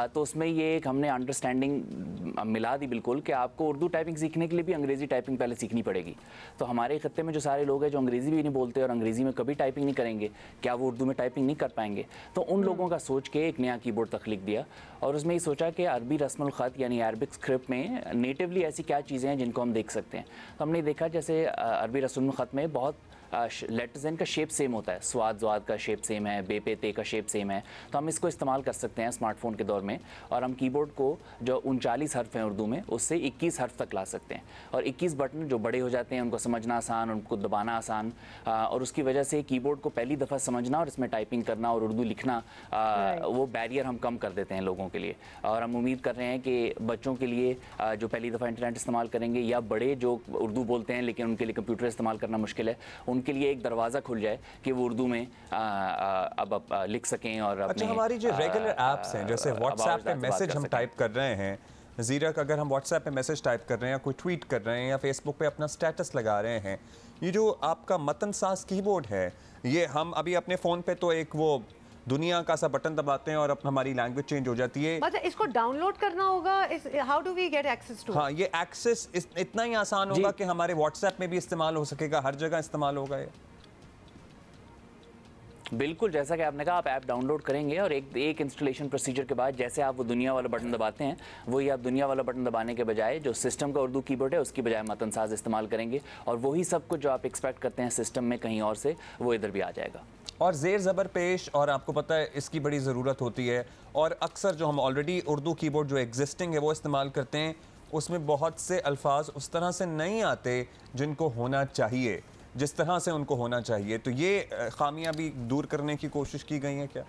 तो उसमें ये एक हमने अंडरस्टैंडिंग मिला दी बिल्कुल कि आपको उर्दू टाइपिंग सीखने के लिए भी अंग्रेज़ी टाइपिंग पहले सीखनी पड़ेगी। तो हमारे खत्ते में जो सारे लोग हैं जो अंग्रेज़ी भी नहीं बोलते और अंग्रेज़ी में कभी टाइपिंग नहीं करेंगे, क्या वो उर्दू में टाइपिंग नहीं कर पाएंगे? तो उन लोगों का सोच के एक नया कीबोर्ड तख्लीक दिया, और उसमें ये सोचा कि अरबी रस्मुल ख़त यानी अरबिक स्क्रिप्ट में नेटिवली ऐसी क्या चीज़ें हैं जिनको हम देख सकते हैं। तो हमने देखा जैसे अरबी रस्मुल ख़त में बहुत लेटर्स इनका शेप सेम होता है, स्वाद ज़्वाद का शेप सेम है, बे पे ते का शेप सेम है। तो हम इसको इस्तेमाल कर सकते हैं स्मार्टफोन के दौर में, और हम कीबोर्ड को जो 39 हर्फ हैं उर्दू में, उससे 21 हर्फ तक ला सकते हैं। और 21 बटन जो बड़े हो जाते हैं उनको समझना आसान, उनको दबाना आसान, और उसकी वजह से कीबोर्ड को पहली दफ़ा समझना और इसमें टाइपिंग करना और उर्दू लिखना, वो बैरियर हम कम कर देते हैं लोगों के लिए। और हम उम्मीद कर रहे हैं कि बच्चों के लिए जो पहली दफ़ा इंटरनेट इस्तेमाल करेंगे, या बड़े जो उर्दू बोलते हैं लेकिन उनके लिए कंप्यूटर इस्तेमाल करना मुश्किल है, उनके लिए एक दरवाज़ा खुल जाए कि वो उर्दू में अब लिख सकें और अच्छा, हमारी जो रेगुलर ऐप्स हैं जैसे व्हाट्सएप पे मैसेज हम टाइप कर रहे हैं, ज़ीरक, अगर हम व्हाट्सएप पे मैसेज टाइप कर रहे हैं या कोई ट्वीट कर रहे हैं या फेसबुक पे अपना स्टेटस लगा रहे हैं, ये जो आपका मतन साज कीबोर्ड है, ये हम अभी अपने फ़ोन पे तो एक वो दुनिया का सा बटन दबाते हैं और अब हमारी लैंग्वेज चेंज हो जाती है। मतलब इसको डाउनलोड करना होगा, how do we get access to? हाँ, ये एक्सेस इतना ही आसान होगा कि हमारे व्हाट्सएप में भी इस्तेमाल हो सकेगा, हर जगह इस्तेमाल होगा ये। बिल्कुल, जैसा कि आपने कहा, आप ऐप डाउनलोड करेंगे और एक इंस्टॉलेशन प्रोसीजर के बाद जैसे आप वो दुनिया वाला बटन दबाते हैं, वही आप दुनिया वाला बटन दबाने के बजाय जो सिस्टम का उर्दू कीबोर्ड है उसकी बजाय मतन साज इस्तेमाल करेंगे और वही सब कुछ जो आप एक्सपेक्ट करते हैं सिस्टम में कहीं और से, वो इधर भी आ जाएगा। और ज़ेर ज़बर पेश, और आपको पता है इसकी बड़ी ज़रूरत होती है, और अक्सर जो हम ऑलरेडी उर्दू कीबोर्ड जो एग्जिस्टिंग है वो इस्तेमाल करते हैं, उसमें बहुत से अल्फाज उस तरह से नहीं आते जिनको होना चाहिए, जिस तरह से उनको होना चाहिए। तो ये खामियां भी दूर करने की कोशिश की गई हैं क्या?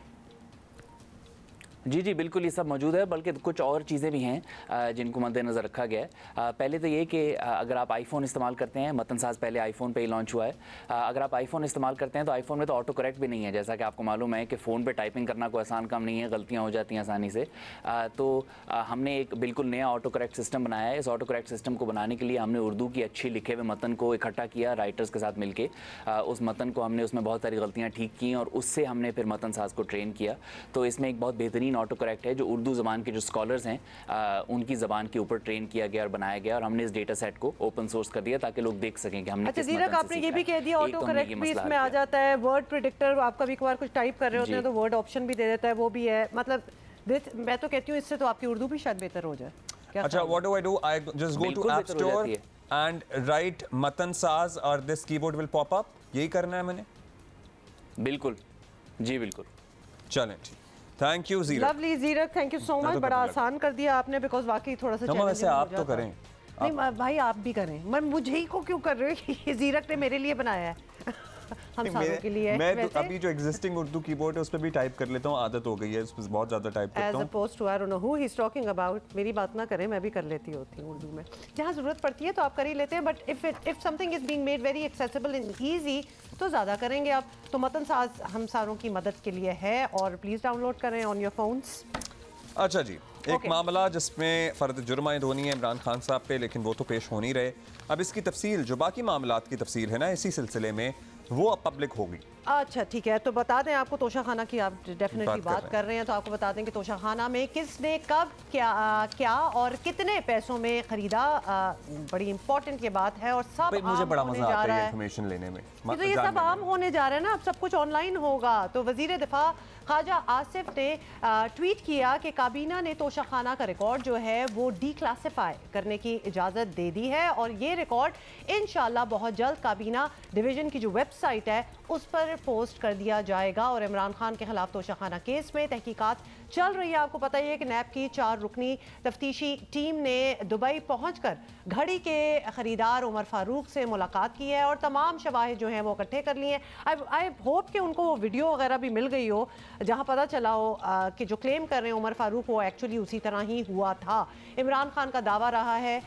जी जी बिल्कुल, ये सब मौजूद है, बल्कि कुछ और चीज़ें भी हैं जिनको मद्देनज़र रखा गया है। पहले तो ये कि अगर आप आईफोन इस्तेमाल करते हैं, मतन साज पहले आईफोन पे ही लॉन्च हुआ है, अगर आप आईफोन इस्तेमाल करते हैं तो आईफोन में तो ऑटो करेक्ट भी नहीं है, जैसा कि आपको मालूम है कि फ़ोन पे टाइपिंग करना कोई आसान काम नहीं है, गलतियाँ हो जाती हैं आसानी से। तो हमने एक बिल्कुल नया ऑटो करेक्ट सिस्टम बनाया है। इस ऑटो करेक्ट सिस्टम को बनाने के लिए हमने उर्दू की अच्छी लिखे हुए मतन को इकट्ठा किया राइटर्स के साथ मिलके, उस मतन को हमने उसमें बहुत सारी गलतियाँ ठीक की और उससे हमने फिर मतन साज को ट्रेन किया। तो इसमें एक बहुत बेहतरीन ऑटो करेक्ट है जो उर्दू ज़बान के जो स्कॉलर्स हैं उनकी ज़बान के ऊपर ट्रेन किया गया और बनाया गया, और हमने इस डेटा सेट को ओपन सोर्स कर दिया ताकि लोग देख सकें कि हमने अच्छा ज़ीरक, आपने ये भी कह दिया ऑटो करेक्ट भी इसमें आ जाता है, वर्ड प्रेडिक्टर, आप कभी कभार कुछ टाइप कर रहे होते हैं तो वर्ड ऑप्शन भी दे देता है, वो भी है। मतलब मैं तो कहती हूँ इससे तो आपकी उर्दू भी शायद बेहतर हो जाए। अच्छा, what do I do? I just go to app store and write Matan Saaz और this keyboard will pop up, यही करना है मैंने? बिल्कुल जी, बिल्कुल। चलें, ठीक, thank you Zeerak. Lovely Zeerak, thank you so much, बड़ा आसान कर दिया आपने, बिकॉज वाकई थोड़ा सा वैसे आप तो करें। नहीं भाई, आप भी करें, मैं मुझे ही को क्यों कर रहे हो? ये ज़ीरक ने मेरे लिए बनाया है हम सारों के लिए। मैं तो अभी जो एग्जिस्टिंग उर्दू कीबोर्ड है उस पे भी टाइप कर लेता हूँ, आदत हो गई है, उस पे बहुत ज़्यादा टाइप करता हूँ। As opposed to I don't know who he is talking about, मेरी बात ना करें, मैं भी कर लेती होती हूँ उर्दू में, जहाँ ज़रूरत पड़ती है तो आप कर ही लेते हैं, but if something is being made very accessible and easy तो ज़्यादा करेंगे आप। तो मतन साज हम सारों की मदद के लिए है और प्लीज़ डाउनलोड करें ऑन योर फोन्स। अच्छा जी, एक मामला जिसमें फ़र्द जुर्म आयद होनी है इमरान खान साहब पे, लेकिन वो तो पेश हो नहीं रहे। अब इसकी तफसील, जो बाकी मामलात की तफसील है ना इसी सिलसिले में, वो अब पब्लिक होगी। अच्छा ठीक है, तो बता दें आपको, तोशा खाना की आप डेफिनेटली बात कर रहे हैं, तो आपको बता दें कि तोशा खाना में किसने कब क्या और कितने पैसों में खरीदा, बड़ी इंपॉर्टेंट ये बात है और सब मुझे बड़ा मजा आता है इंफॉर्मेशन लेने में। तो ये सब आम होने जा रहा है ना, अब सब कुछ ऑनलाइन होगा। तो वजीर दिफा ख्वाजा आसिफ ने ट्वीट किया कि काबीना ने तोशा खाना का रिकॉर्ड जो है वो डीक्लासिफाई करने की इजाज़त दे दी है और ये रिकॉर्ड इंशाल्लाह बहुत जल्द काबीना डिवीज़न की जो वेबसाइट है उस पर पोस्ट कर दिया जाएगा। और इमरान खान के खिलाफ तोशा खाना केस में तहकीकात चल रही है। आपको पता ही है कि नैब की 4 रुकनी तफ्तीशी टीम ने दुबई पहुंचकर घड़ी के खरीदार उमर फारूक से मुलाकात की है और तमाम शवाहिद जो हैं वो इकट्ठे कर लिए हैं। आई होप कि उनको वो वीडियो वगैरह भी मिल गई हो जहां पता चला हो कि जो क्लेम कर रहे हैं उमर फारूक वो एक्चुअली उसी तरह ही हुआ था। इमरान खान का दावा रहा है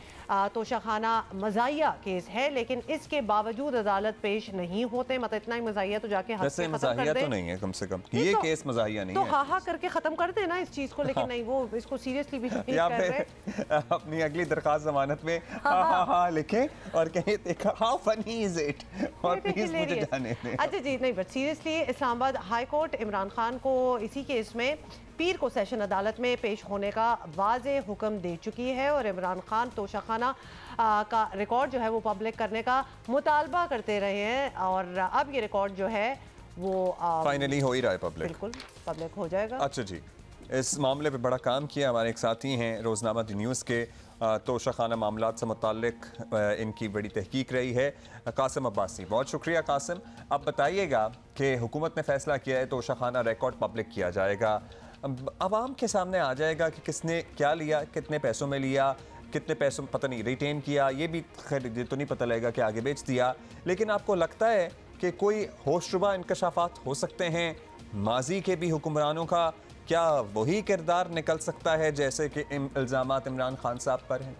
तोशा खाना मज़ाहिया केस है, लेकिन इसके बावजूद अदालत पेश नहीं होते। मतलब इतना ही मज़ाहिया तो जाके वैसे मज़ाहिया तो नहीं है, कम से कम ये केस मज़ाहिया नहीं है, तो हाँ करके ख़त्म कर देना इस चीज़ को, लेकिन नहीं, वो इसको सीरियसली भी नहीं कर रहे। अपनी अगली दरखास्त जमानत में हाँ लिखें और कहें देखा हाउ फनी इज इट, और प्लीज मुझे जाने दें। अच्छा जी, नहीं but seriously Islamabad high court Imran Khan को इसी केस में पीर को सेशन अदालत में पेश होने का वाज़े हुक्म दे चुकी है और इमरान खान तोशा खाना का रिकॉर्ड जो है वो पब्लिक करने का मुतालबा करते रहे हैं और अब ये रिकॉर्ड जो है वो फाइनली हो ही रहा है पब्लिक, बिल्कुल पब्लिक हो जाएगा। अच्छा जी, इस मामले पे बड़ा काम किया हमारे एक साथी हैं रोज़नामा दी न्यूज़ के, तोशा खाना मामलात से मुताल्लिक इनकी बड़ी तहकीक रही है, कासिम अब्बासी। बहुत शुक्रिया कासिम। अब बताइएगा कि हुकूमत ने फ़ैसला किया है तोशा खाना रिकॉर्ड पब्लिक किया जाएगा, आवाम के सामने आ जाएगा कि किसने क्या लिया, कितने पैसों में लिया, कितने पैसों पता नहीं रिटेन किया, ये भी खैर ये तो नहीं पता लगेगा कि आगे बेच दिया। लेकिन आपको लगता है कि कोई होशरुबा इंकशाफात हो सकते हैं माजी के भी हुक्मरानों का? क्या वही किरदार निकल सकता है जैसे कि इल्ज़ामात इमरान खान साहब पर हैं?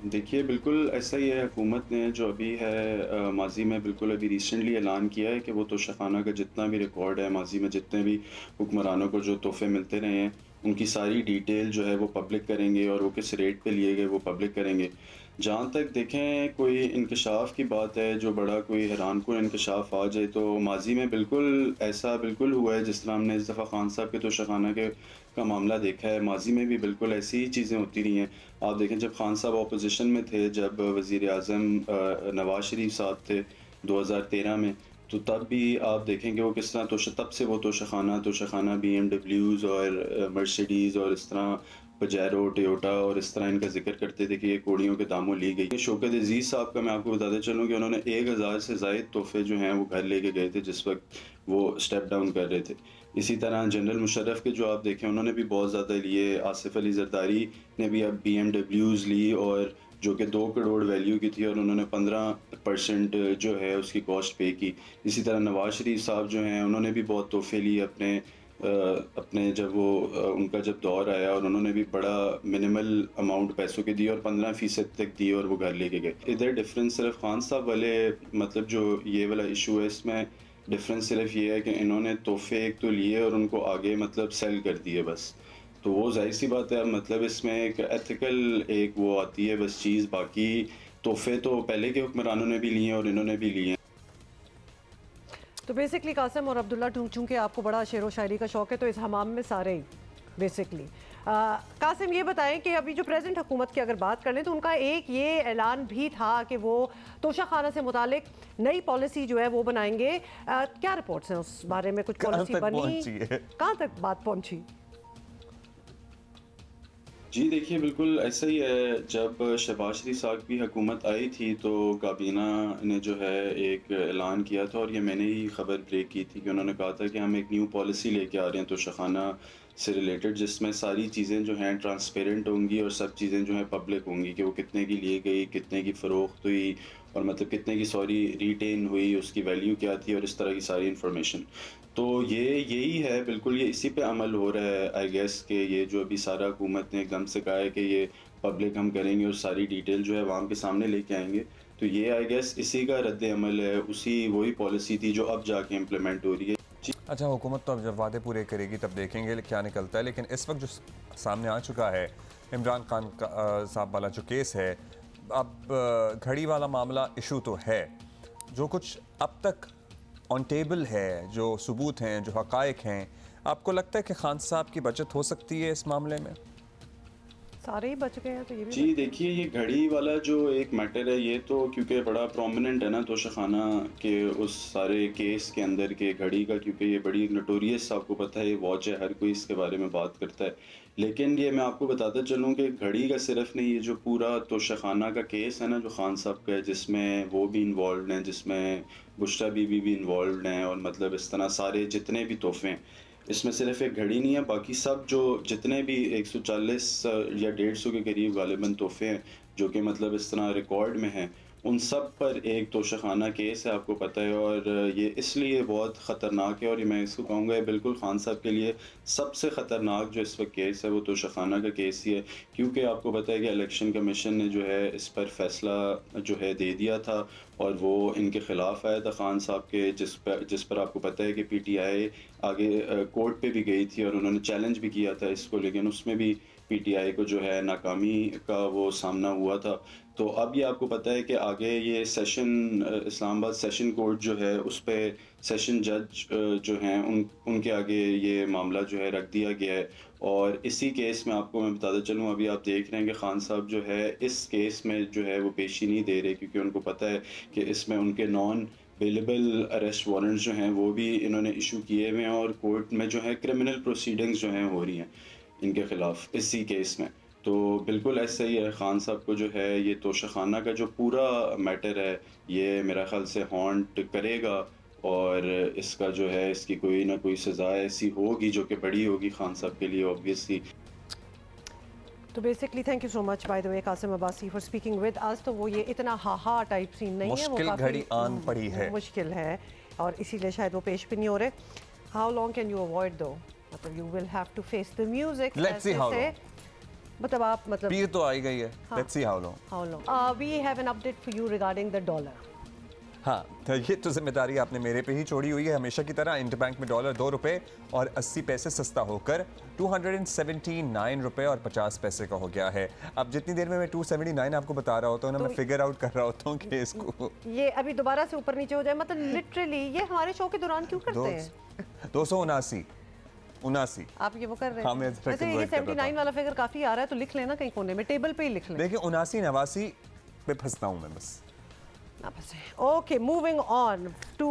देखिए बिल्कुल ऐसा ही है। हुकूमत ने जो अभी है माजी में बिल्कुल अभी रिसेंटली ऐलान किया है कि वो तोशाखाना का जितना भी रिकॉर्ड है, माजी में जितने भी हुक्मरानों को जो तोहफे मिलते रहे हैं, उनकी सारी डिटेल जो है वो पब्लिक करेंगे और वो किस रेट पे लिए गए वो पब्लिक करेंगे। जहाँ तक देखें कोई इंकशाफ की बात है, जो बड़ा कोई हैरान कुन इंकशाफ आ जाए, तो माजी में बिल्कुल ऐसा बिल्कुल हुआ है जिस तरह हमने इस दफ़ा खान साहब के तोशाखाना के का मामला देखा है। माजी में भी बिल्कुल ऐसी ही चीज़ें होती रही हैं। आप देखें जब खान साहब अपोजिशन में थे, जब वज़ीर आज़म नवाज शरीफ साहब थे 2013 में, तो तब भी आप देखें कि वो किस तरह तब से वो तोशाखाना BMWs और मर्सिडीज़ और इस तरह पजेरो, टोयोटा और इस तरह इनका जिक्र करते थे कि ये कोड़ियों के दामों ली गई। शौकत अजीज़ साहब का मैं आपको बताते चलूँ कि उन्होंने 1000 से ज़ायद तोहफे जो हैं वो घर लेके गए थे जिस वक्त वो स्टेप डाउन कर रहे थे। इसी तरह जनरल मुशर्रफ के जो आप देखें उन्होंने भी बहुत ज़्यादा लिए। आसिफ अली जरदारी ने भी अब BMWs ली और जो कि 2 करोड़ वैल्यू की थी और उन्होंने 15% जो है उसकी कॉस्ट पे की। इसी तरह नवाज शरीफ साहब जो हैं उन्होंने भी बहुत तोहफे लिए अपने जब वो उनका जब दौर आया, और उन्होंने भी बड़ा मिनिमल अमाउंट पैसों के दिए और 15% तक दिए और वो घर लेके गए। इधर डिफरेंस सिर्फ खान साहब वाले मतलब जो ये वाला इशू है, इसमें डिफरेंस सिर्फ ये है कि इन्होंने तोहफे एक तो लिए और उनको आगे मतलब सेल कर दिए बस। तो वो जाहिर सी बात है, मतलब इसमें एक एथिकल एक वो आती है बस चीज़। बाकी तोहफे तो पहले के हुक्मरानों ने भी लिए और इन्होंने भी लिए। तो बेसिकली कासिम और अब्दुल्ला, चूँकि आपको बड़ा शेर व शायरी का शौक़ है, तो इस हमाम में सारे ही बेसिकली कासिम ये बताएं कि अभी जो प्रेजेंट हुकूमत की अगर बात करें तो उनका एक ये ऐलान भी था कि वो तोशाखाना से मुतालिक नई पॉलिसी जो है वो बनाएंगे। क्या रिपोर्ट्स हैं उस बारे में? कुछ पॉलिसी बनी? कहाँ तक बात पहुँची? जी देखिए बिल्कुल ऐसा ही है। जब शहबाज शरीफ साहब की हुकूमत आई थी तो काबीना ने जो है एक ऐलान किया था, और ये मैंने ही ख़बर ब्रेक की थी कि उन्होंने कहा था कि हम एक न्यू पॉलिसी लेके आ रहे हैं तोशाखाना से रिलेटेड, जिसमें सारी चीज़ें जो हैं ट्रांसपेरेंट होंगी और सब चीज़ें जो हैं पब्लिक होंगी कि वो कितने की ली गई, कितने की फ़रोख्त हुई और मतलब कितने की रिटेन हुई, उसकी वैल्यू क्या थी और इस तरह की सारी इन्फॉर्मेशन। तो ये यही है बिल्कुल, ये इसी पे अमल हो रहा है आई गेस कि ये जो अभी सारा हुकूमत ने एकदम से कहा है कि ये पब्लिक हम करेंगे और सारी डिटेल जो है आवाम के सामने लेके आएंगे। तो ये आई गेस इसी का रद्द अमल है, उसी वही पॉलिसी थी जो अब जाके इम्प्लीमेंट हो रही है। अच्छा, हुकूमत तो अब जब वादे पूरे करेगी तब देखेंगे क्या निकलता है, लेकिन इस वक्त जो सामने आ चुका है इमरान खान का साहब वाला जो केस है, अब घड़ी वाला मामला इशू तो है, जो कुछ अब तक ऑन टेबल है, जो सबूत हैं, जो हक़ाइक़ हैं, आपको लगता है कि खान साहब की बचत हो सकती है इस मामले में? सारे ही बच गए हैं तो ये भी। जी देखिए, ये घड़ी वाला जो एक मैटर है ये तो क्योंकि बड़ा प्रोमिनेंट है ना तोशाखाना के उस सारे केस के अंदर के घड़ी का, क्योंकि ये बड़ी नोटोरियस, आपको पता है, वॉच है, हर कोई इसके बारे में बात करता है। लेकिन ये मैं आपको बताता चलूँ कि घड़ी का सिर्फ नहीं, ये जो पूरा तोशाखाना का केस है ना जो खान साहब का है, जिसमें वो भी इन्वॉल्व हैं, जिसमें बुशरा बीबी भी इन्वॉल्व हैं, और मतलब इस तरह सारे जितने भी तोहफे हैं, इसमें सिर्फ एक घड़ी नहीं है, बाकी सब जो जितने भी 140 या 150 के करीब गालिबन तोहफे हैं जो कि मतलब इस तरह रिकॉर्ड में हैं, उन सब पर एक तोशाखाना केस है, आपको पता है। और ये इसलिए बहुत ख़तरनाक है, और ये मैं इसको कहूँगा बिल्कुल खान साहब के लिए सबसे ख़तरनाक जो इस वक्त केस है वो तोशाखाना का केस ही है, क्योंकि आपको पता है कि इलेक्शन कमीशन ने जो है इस पर फैसला जो है दे दिया था, और वो इनके ख़िलाफ़ आया था खान साहब के, जिस पर आपको पता है कि PTI आगे कोर्ट पे भी गई थी और उन्होंने चैलेंज भी किया था इसको, लेकिन उसमें भी PTI को जो है नाकामी का वो सामना हुआ था। तो अब ये आपको पता है कि आगे ये सेशन इस्लामाबाद सेशन कोर्ट जो है उस पर सेशन जज जो हैं उनके आगे ये मामला जो है रख दिया गया है। और इसी केस में आपको मैं बताता चलूँ, अभी आप देख रहे हैं कि खान साहब जो है इस केस में जो है वो पेशी नहीं दे रहे, क्योंकि उनको पता है कि इसमें उनके नॉन अवेलेबल अरेस्ट वारंट्स जो हैं वो भी इन्होंने इशू किए हुए हैं, और कोर्ट में जो है क्रिमिनल प्रोसीडिंग्स जो हैं हो रही हैं इनके ख़िलाफ़ इसी केस में। तो बिल्कुल ऐसा ही है, खान साहब को जो है ये तोशाखाना का जो पूरा मैटर है ये मेरा ख्याल से हॉन्ट करेगा, और इसका जो है इसकी कोई ना कोई सज़ा ऐसी होगी जो कि बड़ी होगी खान साहब के लिए ऑब्वियसली। तो basically thank you so much by the way Kasim Abbasi for speaking with us. तो वो ये इतना हाहा टाइप सीन नहीं है, वो घड़ी आन पड़ी है, मुश्किल है, और इसीलिए शायद वो पेश भी नहीं हो रहे। How long can you avoid though, मतलब you will have to face the music. Let's see how long. मतलब आप मतलब पीर तो आई गई है, let's see how long. We have an update for you regarding the dollar. हाँ, तो ये तो जिम्मेदारी आपने मेरे पे ही छोड़ी हुई है। हमेशा की तरह इंटरबैंक में डॉलर 2 रुपए और 80 पैसे सस्ता होकर 279 रुपए और 50 पैसे का हो गया है। अब जितनी देर में मैं 279 आपको बता रहा होता हूँ ना, मैं फिगर आउट कर रहा होता हूँ कि इसको ये अभी दोबारा से ऊपर नीचे हो जाए, मतलब लिटरली ये हमारे शो के दौरान क्यों करते हैं? 279 आप ये वो कर रहे हैं। हाँ, वैसे ये 79 वाला फिगर काफी आ रहा है, तो लिख लेना कहीं कोने में, टेबल पे ही लिख लें। देखिए 79-89 पे फंसता हूँ मैं बस। Okay, moving on to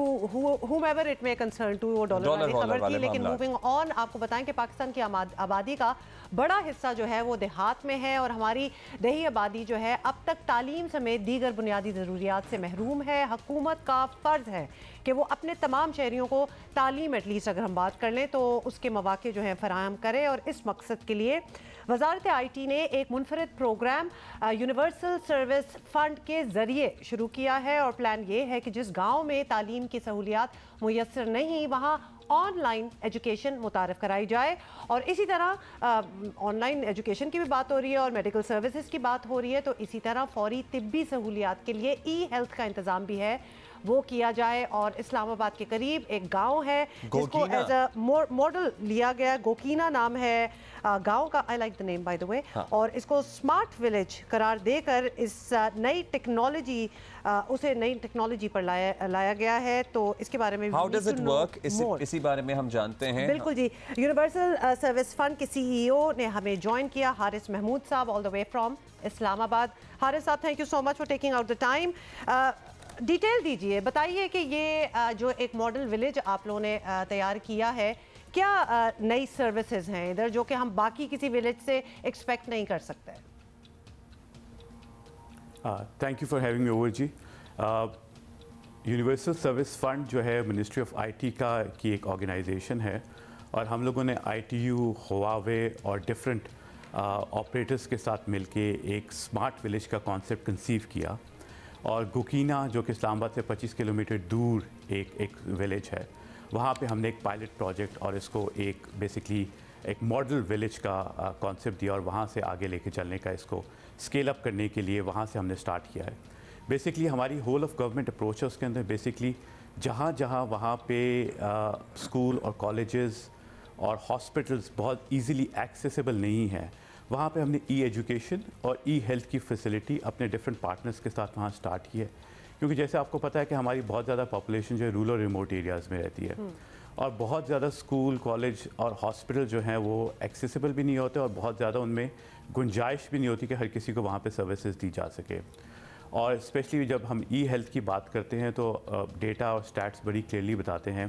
whomever it may concern, to वो डॉलर वाली खबर थी, लेकिन मूविंग ऑन आपको बताएं कि पाकिस्तान की आबादी का बड़ा हिस्सा जो है वो देहात में है और हमारी दही आबादी जो है अब तक तालीम समेत दीगर बुनियादी ज़रूरियात से महरूम है। हुकूमत का फ़र्ज़ है कि वो अपने तमाम शहरियों को तालीम एटलीस्ट अगर हम बात कर लें तो उसके मौक़े जो है फराहम करे, और इस मकसद के लिए वज़ारत IT ने एक मुनफरद प्रोग्राम यूनिवर्सल सर्विस फ़ंड के ज़रिए शुरू किया है। और प्लान ये है कि जिस गाँव में तालीम की सहूलियात मुयस्सर नहीं, वहाँ ऑनलाइन एजुकेशन मुतारफ़ कराई जाए। और इसी तरह ऑनलाइन एजुकेशन की भी बात हो रही है और मेडिकल सर्विसेज की बात हो रही है, तो इसी तरह फौरी तिब्बी सहूलियात के लिए ई-हेल्थ का इंतज़ाम भी है, वो किया जाए। और इस्लामाबाद के करीब एक गांव है जिसको एज अ मॉडल लिया गया, गोकीना नाम है गांव का। I like the name by the वे। और इसको स्मार्ट विलेज करार देकर इस नई टेक्नोलॉजी पर लाया गया है। तो इसके बारे में हाउ डज इट वर्क, इसी बारे में हम जानते हैं। बिल्कुल जी, यूनिवर्सल सर्विस फंड के CEO ने हमें ज्वाइन किया, हारिस महमूद साहब, all the way from Islamabad. Haris साहब, thank you so much for taking out the time. Detail दीजिए, बताइए कि ये जो एक मॉडल विलेज आप लोगों ने तैयार किया है, क्या नई सर्विसेज हैं इधर जो कि हम बाकी किसी विलेज से एक्सपेक्ट नहीं कर सकते? Thank you for having me over जी। यूनिवर्सल सर्विस फंड जो है मिनिस्ट्री ऑफ IT की एक ऑर्गेनाइजेशन है, और हम लोगों ने ITU, हुआवे और डिफरेंट ऑपरेटर्स के साथ मिलके एक स्मार्ट विलेज का कॉन्सेप्ट कंसीव किया। और गोकीना जो कि इस्लामाबाद से 25 किलोमीटर दूर एक विलेज है, वहाँ पे हमने एक पायलट प्रोजेक्ट और इसको एक बेसिकली एक मॉडल विलेज का कॉन्सेप्ट दिया, और वहाँ से आगे लेके चलने का, इसको स्केल अप करने के लिए वहाँ से हमने स्टार्ट किया है। बेसिकली हमारी होल ऑफ गवर्नमेंट अप्रोच है, उसके अंदर बेसिकली जहाँ जहाँ वहाँ पे स्कूल और कॉलेजेस और हॉस्पिटल्स बहुत ईजीली एक्सेसिबल नहीं है, वहाँ पे हमने ई-एजुकेशन और ई-हेल्थ की फैसिलिटी अपने डिफरेंट पार्टनर्स के साथ वहाँ स्टार्ट की है। क्योंकि जैसे आपको पता है कि हमारी बहुत ज़्यादा पॉपुलेशन जो है रूरल रिमोट एरियाज़ में रहती है, और बहुत ज़्यादा स्कूल, कॉलेज और हॉस्पिटल जो हैं वो एक्सेसिबल भी नहीं होते, और बहुत ज़्यादा उनमें गुंजाइश भी नहीं होती कि हर किसी को वहाँ पे सर्विसेज दी जा सके। और स्पेशली जब हम ई-हेल्थ की बात करते हैं तो डेटा और स्टैट्स बड़ी क्लियरली बताते हैं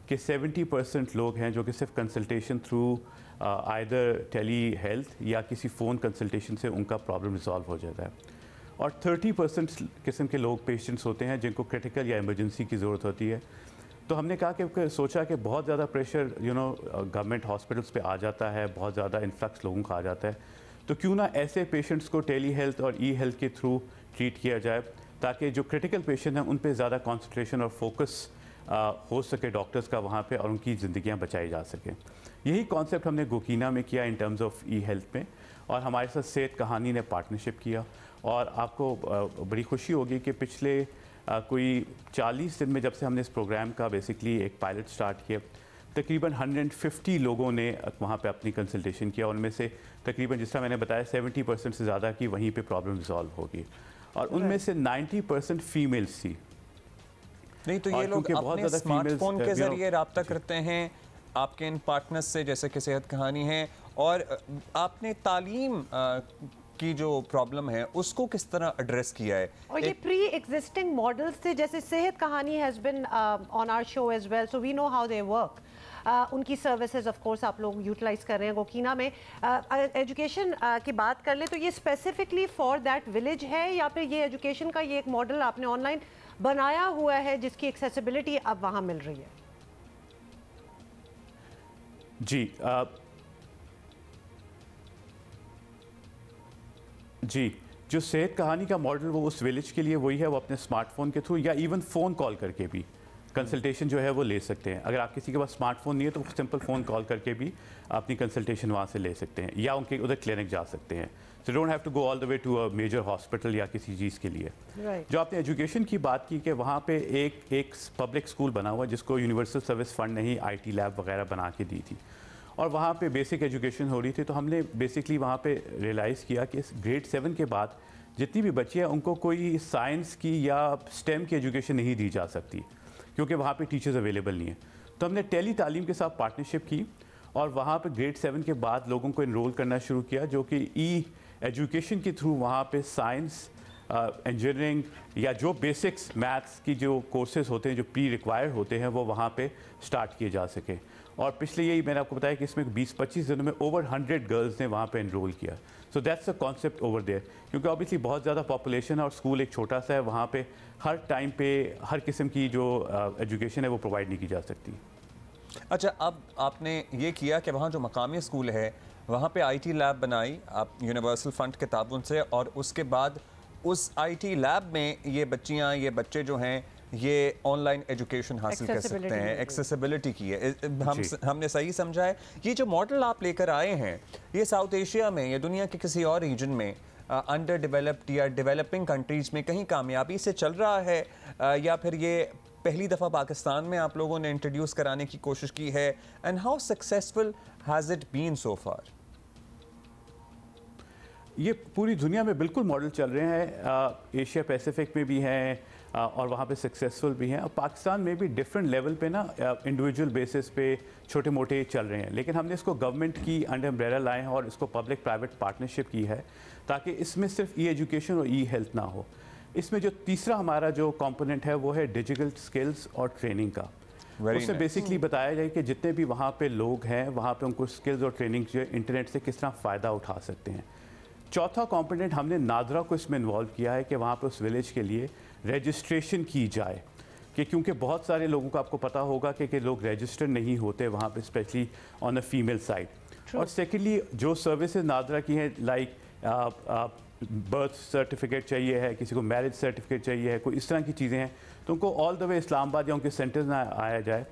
कि 70% लोग हैं जो कि सिर्फ consultation through either tele health या किसी फ़ोन कंसल्टेशन से उनका प्रॉब्लम रिजॉल्व हो जाता है, और 30% किस्म के लोग पेशेंट्स होते हैं जिनको क्रिटिकल या इमरजेंसी की ज़रूरत होती है। तो हमने कहा कि सोचा कि बहुत ज़्यादा प्रेशर गवर्नमेंट हॉस्पिटल्स पे आ जाता है, बहुत ज़्यादा इन्फ्लक्स लोगों का आ जाता है, तो क्यों ना ऐसे पेशेंट्स को टेली हेल्थ और ई-हेल्थ के थ्रू ट्रीट किया जाए, ताकि जो क्रिटिकल पेशेंट हैं उन पे ज़्यादा कॉन्सनट्रेशन और फोकस हो सके डॉक्टर्स का वहाँ पे, और उनकी ज़िंदगियाँ बचाई जा सकें। यही कॉन्सेप्ट हमने गोकीना में किया इन टर्म्स ऑफ ई-हेल्थ में, और हमारे साथ सेहत कहानी ने पार्टनरशिप किया। और आपको बड़ी खुशी होगी कि पिछले कोई 40 दिन में जब से हमने इस प्रोग्राम का बेसिकली एक पायलट स्टार्ट किया, तकरीबन 150 लोगों ने वहाँ पे अपनी कंसल्टेशन किया। उनमें से तकरीबन, जिस तरह मैंने बताया, 70% से ज़्यादा की वहीं पे प्रॉब्लम रिजॉल्व होगी, और उनमें से 90% फीमेल्स थी। नहीं तो ये लोग अपने स्मार्टफोन के जरिए रब्ता करते हैं आपके इन पार्टनर्स से, जैसे कि सेहत कहानी है, और आपने तालीम की जो प्रॉब्लम है उसको किस तरह एड्रेस किया है? और ये प्री एग्जिस्टिंग मॉडल्स थे, जैसे Sehat Kahani has been on our show as well, so we know how they work. उनकी सर्विसेज ऑफ कोर्स आप लोग यूटिलाइज कर रहे हैं गोकीना में। एजुकेशन की बात कर ले तो ये स्पेसिफिकली फॉर दैट विलेज है, या फिर ये एजुकेशन का ये एक मॉडल आपने ऑनलाइन बनाया हुआ है जिसकी एक्सेसिबिलिटी अब वहाँ मिल रही है? जी, जो सेहत कहानी का मॉडल वो उस विलेज के लिए वही है, वो अपने स्मार्टफोन के थ्रू या इवन फ़ोन कॉल करके भी कंसल्टेशन जो है वो ले सकते हैं। अगर आप किसी के पास स्मार्टफोन नहीं है तो सिंपल फ़ोन कॉल करके भी अपनी कंसल्टेशन वहाँ से ले सकते हैं या उनके उधर क्लिनिक जा सकते हैं। So don't have to go all the way to a major hospital या किसी चीज़ के लिए। जो आपने एजुकेशन की बात की कि वहाँ पे एक पब्लिक स्कूल बना हुआ जिसको यूनिवर्सल सर्विस फंड ने ही IT लैब वगैरह बना के दी थी और वहाँ पे बेसिक एजुकेशन हो रही थी। तो हमने बेसिकली वहाँ पे रियलाइज़ किया कि ग्रेड 7 के बाद जितनी भी बच्चे हैं उनको कोई साइंस की या स्टेम की एजुकेशन नहीं दी जा सकती क्योंकि वहाँ पे टीचर्स अवेलेबल नहीं है। तो हमने टेली तालीम के साथ पार्टनरशिप की और वहाँ पे ग्रेड 7 के बाद लोगों को इनरोल करना शुरू किया जो कि एजुकेशन के थ्रू वहाँ पे साइंस, इंजीनियरिंग या जो बेसिक्स मैथ्स की जो कोर्सेज होते हैं जो प्री रिक्वायर्ड होते हैं वो वहाँ पे स्टार्ट किए जा सके। और पिछले यही मैंने आपको बताया कि इसमें 20-25 दिनों में ओवर 100 गर्ल्स ने वहाँ पे एनरोल किया। So that's a concept over there क्योंकि ऑब्वियसली बहुत ज़्यादा पॉपुलेशन और स्कूल एक छोटा सा है, वहाँ पे हर टाइम पे हर किस्म की जो एजुकेशन है वो प्रोवाइड नहीं की जा सकती। अच्छा, अब आपने ये किया कि वहाँ जो मकामी स्कूल है वहाँ पे IT लैब बनाई आप यूनिवर्सल फंड के ताबून से और उसके बाद उस IT लैब में ये बच्चियाँ ये बच्चे जो हैं ये ऑनलाइन एजुकेशन हासिल कर सकते हैं। एक्सेसिबिलिटी की है, हमने सही समझा है। ये जो मॉडल आप लेकर आए हैं ये साउथ एशिया में या दुनिया के किसी और रीजन में अंडर डेवलप्ड या डेवलपिंग कंट्रीज़ में कहीं कामयाबी से चल रहा है या फिर ये पहली दफ़ा पाकिस्तान में आप लोगों ने इंट्रोड्यूस कराने की कोशिश की है? And how successful has it been so far? ये पूरी दुनिया में बिल्कुल मॉडल चल रहे हैं, एशिया पैसिफिक में भी हैं और वहाँ पे सक्सेसफुल भी हैं और पाकिस्तान में भी डिफरेंट लेवल पे ना इंडिविजुअल बेसिस पे छोटे मोटे चल रहे हैं। लेकिन हमने इसको गवर्नमेंट की अंडर अम्ब्रेला लाए हैं और इसको पब्लिक प्राइवेट पार्टनरशिप की है ताकि इसमें सिर्फ एजुकेशन और हेल्थ ना हो। इसमें जो तीसरा हमारा जो कंपोनेंट है वो है डिजिटल स्किल्स और ट्रेनिंग का। उससे बेसिकली बताया जाए कि जितने भी वहाँ पे लोग हैं वहाँ पे उनको स्किल्स और ट्रेनिंग जो इंटरनेट से किस तरह फ़ायदा उठा सकते हैं। चौथा कंपोनेंट हमने नादरा को इसमें इन्वॉल्व किया है कि वहाँ पे उस विलेज के लिए रजिस्ट्रेशन की जाए कि क्योंकि बहुत सारे लोगों को आपको पता होगा कि लोग रजिस्टर नहीं होते वहाँ पे specially on a female side. और सेकेंडली जो सर्विसेज नादरा की हैं लाइक बर्थ सर्टिफिकेट चाहिए है, किसी को मैरिज सर्टिफिकेट चाहिए है, कोई इस तरह की चीज़ें हैं तो उनको ऑल द वे इस्लामाबाद या उनके सेंटर्स में आया जाए।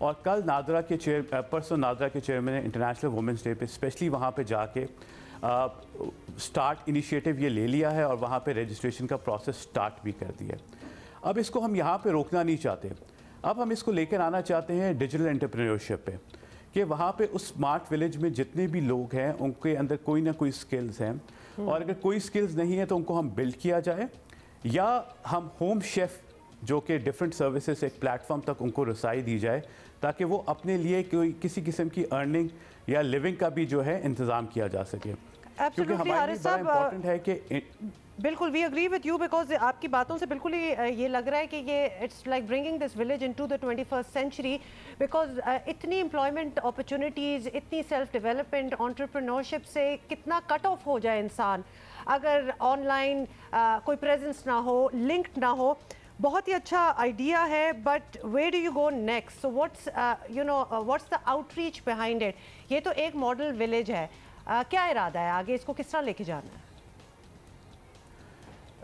और कल नादरा के परसों नादरा के चेयरमैन ने इंटरनेशनल वुमेंस डे पे स्पेशली वहाँ पे जाके स्टार्ट इनिशिएटिव ये ले लिया है और वहाँ पे रजिस्ट्रेशन का प्रोसेस स्टार्ट भी कर दिया। अब इसको हम यहाँ पे रोकना नहीं चाहते, अब हम इसको लेकर आना चाहते हैं डिजिटल एंटरप्रेन्योरशिप पे कि वहाँ पे उस स्मार्ट विलेज में जितने भी लोग हैं उनके अंदर कोई ना कोई स्किल्स हैं और अगर कोई स्किल्स नहीं है तो उनको हम बिल्ड किया जाए या हम होम शेफ़ जो कि डिफरेंट सर्विसेज एक प्लेटफॉर्म तक उनको रसाई दी जाए ताकि वो अपने लिए कोई किसी किस्म की अर्निंग या लिविंग का भी जो है इंतज़ाम किया जा सके। क्योंकि हमारे लिए बड़ा इम्पोर्टेंट है कि बिल्कुल we agree with you because आपकी बातों से बिल्कुल ही ये लग रहा है कि ये it's like bringing this village into the 21st century because इतनी एम्प्लॉयमेंट अपॉर्चुनिटीज़, इतनी सेल्फ डेवलपमेंट, एंटरप्रेन्योरशिप से कितना कट ऑफ हो जाए इंसान अगर ऑनलाइन कोई प्रेजेंस ना हो, लिंक्ड ना हो। बहुत ही अच्छा आइडिया है but where do you go next? So what's what's the outreach behind it? ये तो एक मॉडल विलेज है, क्या इरादा है आगे, इसको किस तरह लेके जाना है?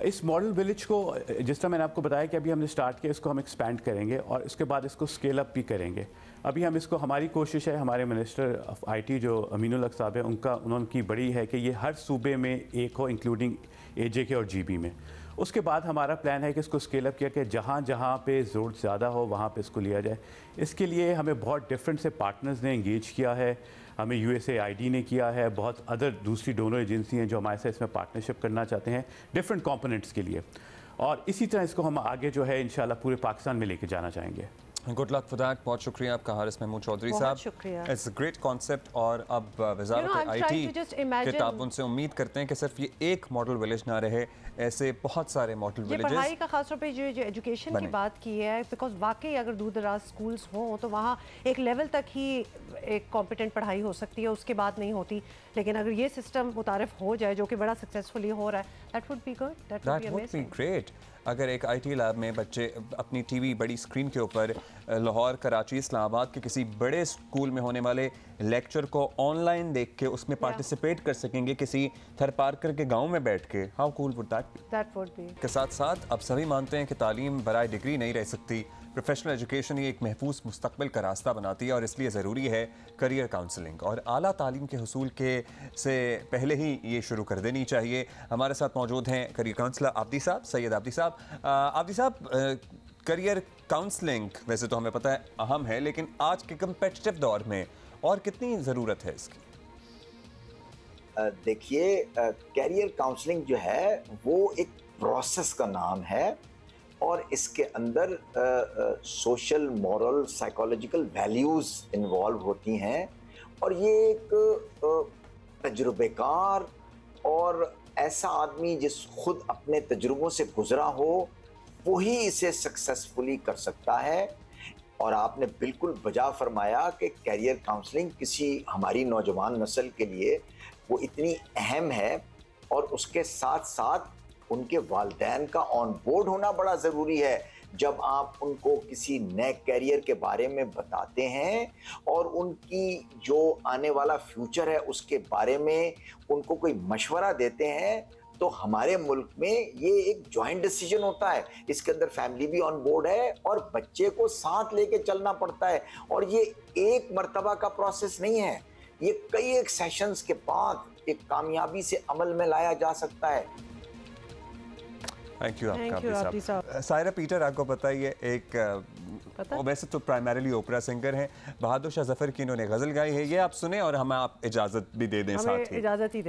इस मॉडल विलेज को जिस तरह मैंने आपको बताया कि अभी हमने स्टार्ट किया, इसको हम एक्सपैंड करेंगे और इसके बाद इसको स्केल अप भी करेंगे। अभी हम इसको, हमारी कोशिश है, हमारे मिनिस्टर ऑफ IT जो अमीनुल हक साहब है उनकी बड़ी है कि ये हर सूबे में एक हो इंक्लूडिंग AJK और GB में। उसके बाद हमारा प्लान है कि इसको स्केल अप किया कि जहाँ जहाँ पे ज़रूरत ज़्यादा हो वहाँ पे इसको लिया जाए। इसके लिए हमें बहुत डिफरेंट से पार्टनर्स ने इंगेज किया है, हमें USAID ने किया है, बहुत अदर दूसरी डोनर एजेंसी हैं जो हमारे साथ इसमें पार्टनरशिप करना चाहते हैं डिफरेंट कंपोनेंट्स के लिए और इसी तरह इसको हम आगे जो है इंशाल्लाह पूरे पाकिस्तान में लेके जाना चाहेंगे। Good luck for that. बहुत शुक्रिया आपका हारिस महमूद चौधरी साहब। इट्स अ ग्रेट कॉन्सेप्ट और अब वज़ारत IT के ताबून से उम्मीद करते हैं कि सिर्फ ये एक मॉडल विलेज ना रहे, ऐसे बहुत सारे मॉडल विलेजेस। पढ़ाई का खास तौर पे जो एजुकेशन की बात की है बिकॉज वाकई अगर दूर दराज स्कूल्स हों तो वहाँ एक लेवल तक ही एक कॉम्पिटेंट पढ़ाई हो सकती है, उसके बाद नहीं होती। लेकिन अगर ये सिस्टम मुतारिफ हो जाए जो कि बड़ा सक्सेसफुली हो रहा है, that would be good, that would be great. अगर एक IT लैब में बच्चे अपनी TV बड़ी स्क्रीन के ऊपर लाहौर, कराची, इस्लामाबाद के किसी बड़े स्कूल में होने वाले लेक्चर को ऑनलाइन देख के उसमें पार्टिसिपेट कर सकेंगे किसी थर पार्कर के गांव में बैठ के, how cool would that be? That would be. के साथ साथ अब सभी मानते हैं कि तालीम बराए डिग्री नहीं रह सकती, प्रोफेशनल एजुकेशन ही एक महफूज मुस्तकबिल का रास्ता बनाती है और इसलिए ज़रूरी है करियर काउंसलिंग और आला तालीम के हुसूल के से पहले ही ये शुरू कर देनी चाहिए। हमारे साथ मौजूद हैं करियर काउंसलर आब्दी साहब, सैयद आब्दी साहब। आब्दी साहब, करियर काउंसलिंग वैसे तो हमें पता है अहम है, लेकिन आज के कम्पिटिटिव दौर में और कितनी ज़रूरत है इसकी? देखिए, करियर काउंसलिंग जो है वो एक प्रोसेस का नाम है और इसके अंदर social, moral, psychological values involve होती हैं और ये एक तजुर्बेकार और ऐसा आदमी जिस खुद अपने तजुर्बों से गुजरा हो वही इसे सक्सेसफुली कर सकता है। और आपने बिल्कुल बजा फरमाया कि करियर काउंसलिंग किसी हमारी नौजवान नस्ल के लिए वो इतनी अहम है और उसके साथ साथ उनके वालिदैन का ऑन बोर्ड होना बड़ा ज़रूरी है। जब आप उनको किसी नए करियर के बारे में बताते हैं और उनकी जो आने वाला फ्यूचर है उसके बारे में उनको कोई मशवरा देते हैं तो हमारे मुल्क में ये एक जॉइंट डिसीजन होता है। इसके अंदर फैमिली भी ऑन बोर्ड है और बच्चे को साथ लेके चलना पड़ता है और ये एक मर्तबा का प्रोसेस नहीं है, ये कई एक सेशंस के बाद एक कामयाबी से अमल में लाया जा सकता है। थैंक यू आपका साहब। सायरा पीटर, आपको पता ही है, एक वैसे तो प्राइमरीली ओपरा सिंगर हैं, बहादुर शाह जफर की इन्होंने गज़ल गाई है, ये आप सुने और हम आप इजाज़त भी दे दें, साथ ही इजाज़त ही दें।